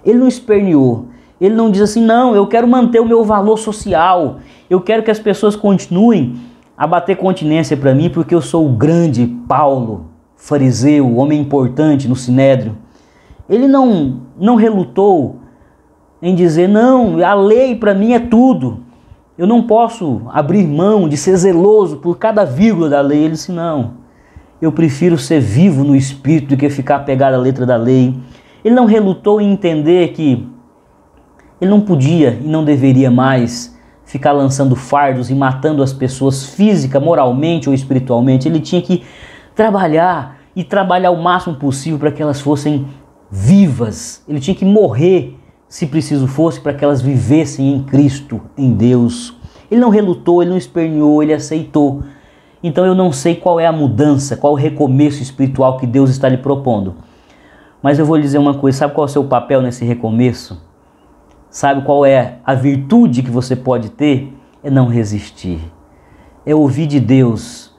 Ele não esperneou, ele não diz assim: não, eu quero manter o meu valor social, eu quero que as pessoas continuem a bater continência para mim porque eu sou o grande Paulo, fariseu, homem importante no Sinédrio. Ele não relutou em dizer: não, a lei para mim é tudo, eu não posso abrir mão de ser zeloso por cada vírgula da lei. Ele disse: não, eu prefiro ser vivo no Espírito do que ficar apegado à letra da lei. Ele não relutou em entender que ele não podia e não deveria mais ficar lançando fardos e matando as pessoas física, moralmente ou espiritualmente. Ele tinha que trabalhar e trabalhar o máximo possível para que elas fossem vivas. Ele tinha que morrer, se preciso fosse, para que elas vivessem em Cristo, em Deus. Ele não relutou, ele não esperneou, ele aceitou. Então eu não sei qual é a mudança, qual o recomeço espiritual que Deus está lhe propondo. Mas eu vou lhe dizer uma coisa: sabe qual é o seu papel nesse recomeço? Sabe qual é a virtude que você pode ter? É não resistir. É ouvir de Deus.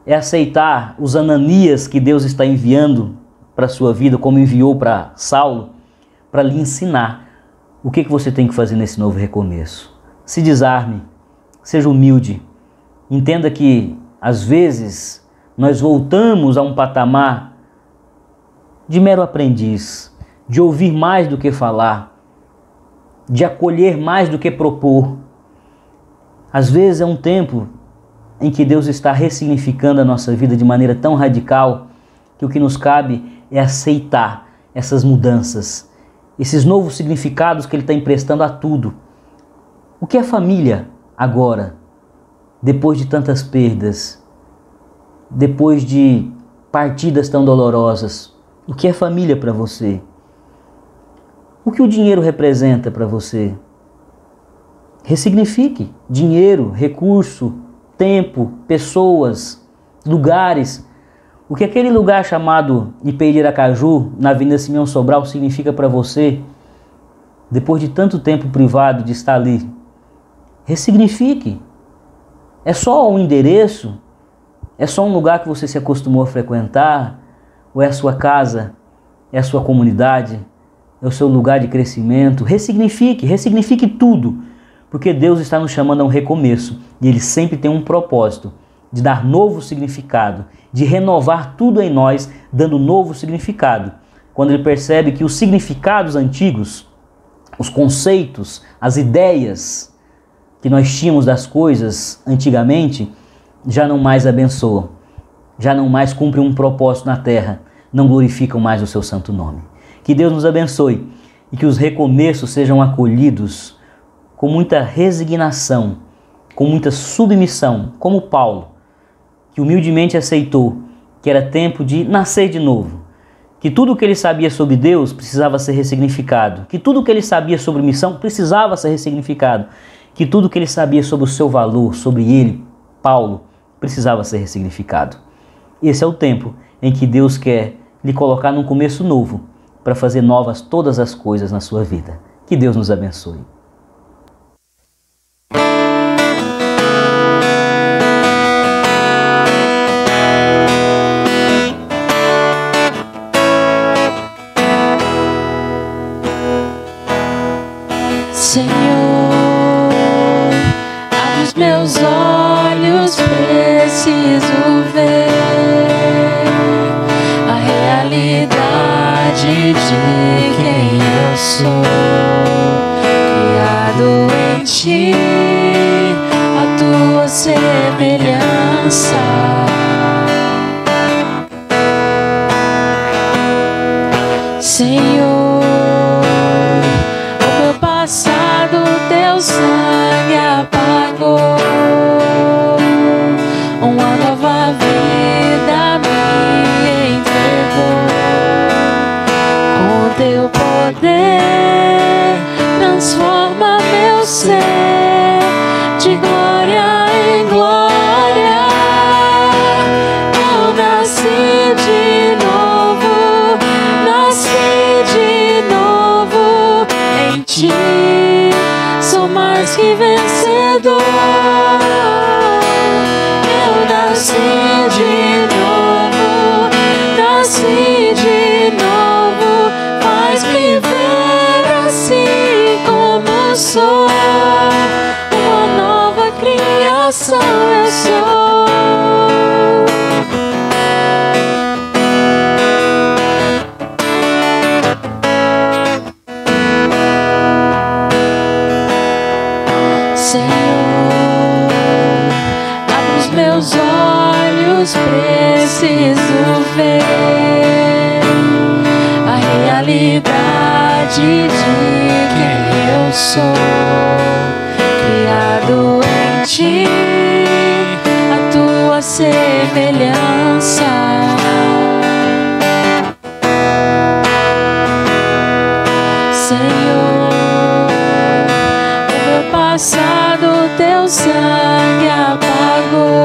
É aceitar os Ananias que Deus está enviando para a sua vida, como enviou para Saulo, para lhe ensinar o que você tem que fazer nesse novo recomeço. Se desarme, seja humilde. Entenda que, às vezes, nós voltamos a um patamar de mero aprendiz, de ouvir mais do que falar, de acolher mais do que propor. Às vezes é um tempo em que Deus está ressignificando a nossa vida de maneira tão radical que o que nos cabe é aceitar essas mudanças, esses novos significados que Ele está emprestando a tudo. O que é família agora, depois de tantas perdas, depois de partidas tão dolorosas? O que é família para você? O que o dinheiro representa para você? Ressignifique dinheiro, recurso, tempo, pessoas, lugares. O que aquele lugar chamado Ipê de Aracaju, na Avenida Simeão Sobral, significa para você, depois de tanto tempo privado de estar ali? Ressignifique. É só um endereço? É só um lugar que você se acostumou a frequentar? Ou é a sua casa? É a sua comunidade? É o seu lugar de crescimento? Ressignifique tudo, porque Deus está nos chamando a um recomeço e Ele sempre tem um propósito de dar novo significado, de renovar tudo em nós, dando novo significado. Quando Ele percebe que os significados antigos, os conceitos, as ideias que nós tínhamos das coisas antigamente, já não mais abençoam, já não mais cumprem um propósito na terra, não glorificam mais o seu santo nome. Que Deus nos abençoe e que os recomeços sejam acolhidos com muita resignação, com muita submissão, como Paulo, que humildemente aceitou que era tempo de nascer de novo, que tudo o que ele sabia sobre Deus precisava ser ressignificado, que tudo o que ele sabia sobre missão precisava ser ressignificado, que tudo o que ele sabia sobre o seu valor, sobre ele, Paulo, precisava ser ressignificado. Esse é o tempo em que Deus quer lhe colocar num começo novo, para fazer novas todas as coisas na sua vida. Que Deus nos abençoe. Senhor, abre os meus olhos, preciso ver a realidade de quem eu sou, criado em Ti, a Tua semelhança. Senhor, o meu passado Teu sangue apagou, uma nova vida me entregou. Com Teu poder transforma meu ser de glória em glória. Eu nasci de novo, nasci de novo em Ti. Sou mais que vencedor. Eu nasci de novo, nasci de novo. Faz-me ver assim como sou. Uma nova criação eu sou. Senhor, abre os meus olhos, preciso ver a realidade de quem eu sou, criado em Ti, a Tua semelhança. Senhor, o meu passado Teu sangue apagou,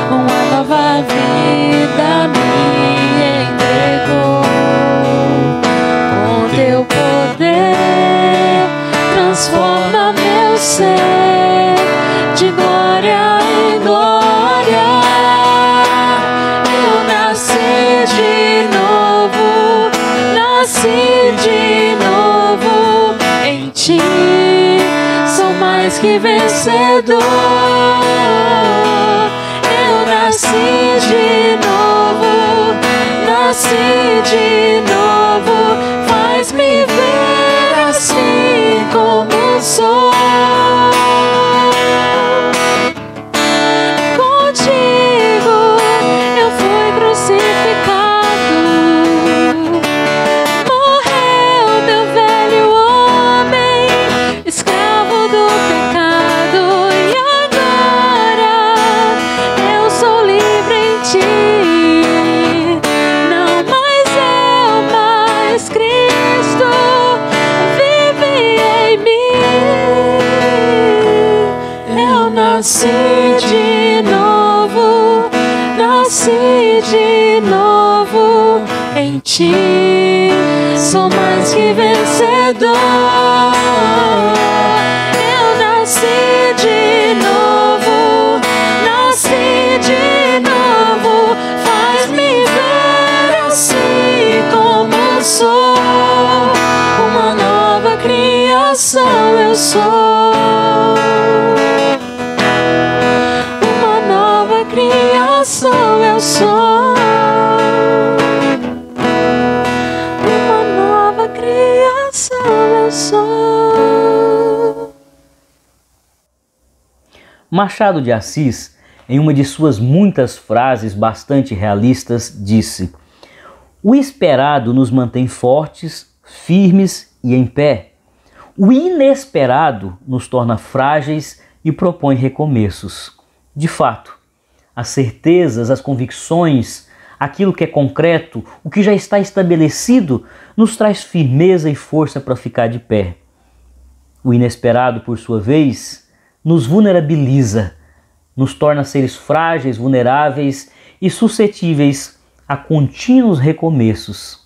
uma nova vida me entregou. Com Teu poder transforma meu ser de glória em glória. Eu nasci de novo, nasci de novo em Ti. Sou mais que vencedor. Eu nasci de novo, nasci de novo. Faz-me ver assim como sou. Contigo eu fui crucificado, morreu meu velho homem, escravo do pecado, e agora eu sou livre em Ti. Não mais eu, mas Cristo vive em mim. Eu nasci de novo, nasci de novo em Ti. Sou mais que vencedor. Eu nasci de novo, nasci de novo. Faz-me ver assim como sou. Uma nova criação eu sou. Uma nova criação eu sou. Uma nova criação eu sou. Machado de Assis, em uma de suas muitas frases bastante realistas, disse: "O esperado nos mantém fortes, firmes e em pé. O inesperado nos torna frágeis e propõe recomeços." De fato, as certezas, as convicções, aquilo que é concreto, o que já está estabelecido, nos traz firmeza e força para ficar de pé. O inesperado, por sua vez, nos vulnerabiliza, nos torna seres frágeis, vulneráveis e suscetíveis a contínuos recomeços.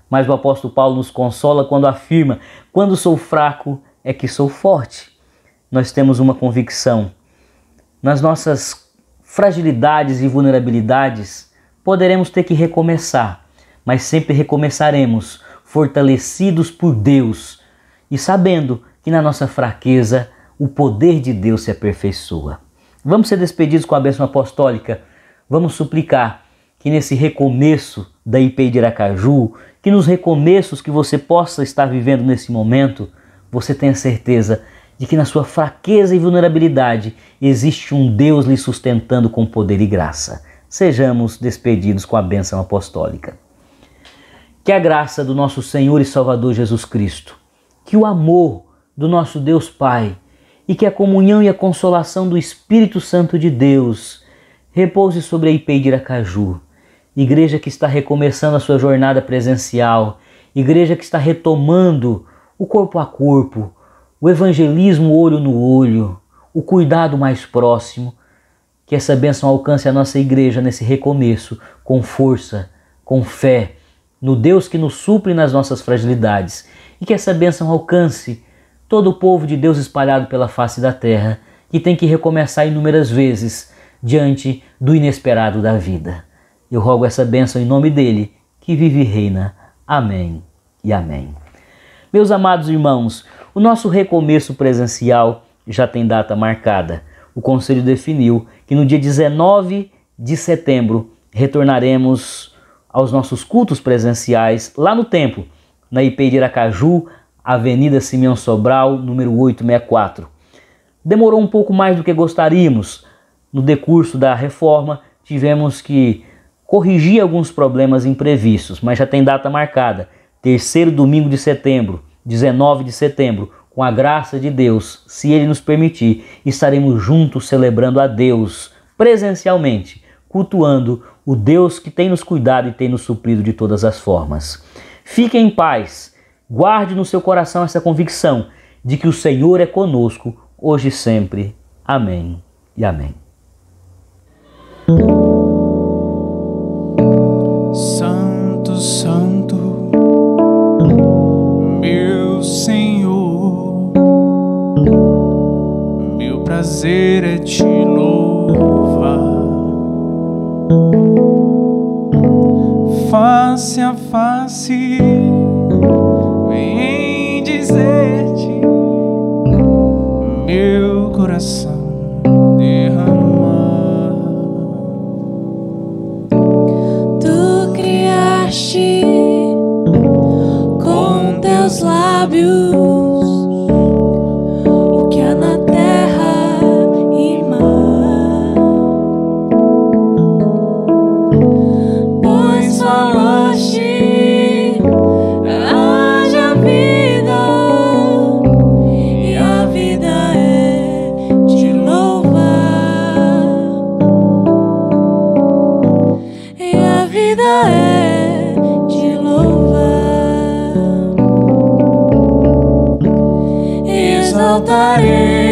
Mas o apóstolo Paulo nos consola quando afirma: quando sou fraco é que sou forte. Nós temos uma convicção: nas nossas fragilidades e vulnerabilidades poderemos ter que recomeçar, mas sempre recomeçaremos fortalecidos por Deus e sabendo que na nossa fraqueza o poder de Deus se aperfeiçoa. Vamos ser despedidos com a bênção apostólica. Vamos suplicar que nesse recomeço da IPI de Aracaju, que nos recomeços que você possa estar vivendo nesse momento, você tenha certeza de que na sua fraqueza e vulnerabilidade existe um Deus lhe sustentando com poder e graça. Sejamos despedidos com a bênção apostólica. Que a graça do nosso Senhor e Salvador Jesus Cristo, que o amor do nosso Deus Pai e que a comunhão e a consolação do Espírito Santo de Deus repouse sobre a IPI de Aracaju, igreja que está recomeçando a sua jornada presencial, igreja que está retomando o corpo a corpo, o evangelismo olho no olho, o cuidado mais próximo. Que essa bênção alcance a nossa igreja nesse recomeço, com força, com fé, no Deus que nos supre nas nossas fragilidades. E que essa bênção alcance todo o povo de Deus espalhado pela face da terra, que tem que recomeçar inúmeras vezes diante do inesperado da vida. Eu rogo essa bênção em nome dele, que vive e reina. Amém e amém. Meus amados irmãos, o nosso recomeço presencial já tem data marcada. O Conselho definiu que no dia 19 de setembro retornaremos aos nossos cultos presenciais lá no templo, na IPI de Aracaju, Avenida Simeão Sobral, número 864. Demorou um pouco mais do que gostaríamos. No decurso da reforma, tivemos que corrigir alguns problemas imprevistos, mas já tem data marcada. Terceiro domingo de setembro, 19 de setembro, com a graça de Deus, se Ele nos permitir, estaremos juntos celebrando a Deus presencialmente, cultuando o Deus que tem nos cuidado e tem nos suprido de todas as formas. Fique em paz, guarde no seu coração essa convicção de que o Senhor é conosco, hoje e sempre. Amém e amém. Santo, Santo, meu Senhor, meu prazer é te louvar, face a face, vem dizer-te meu coração derramar. Tu criaste com teus lábios o que há na terra e mar, pois falaste, haja vida, e a vida é te louvar, e a vida é te louvar. Exaltarei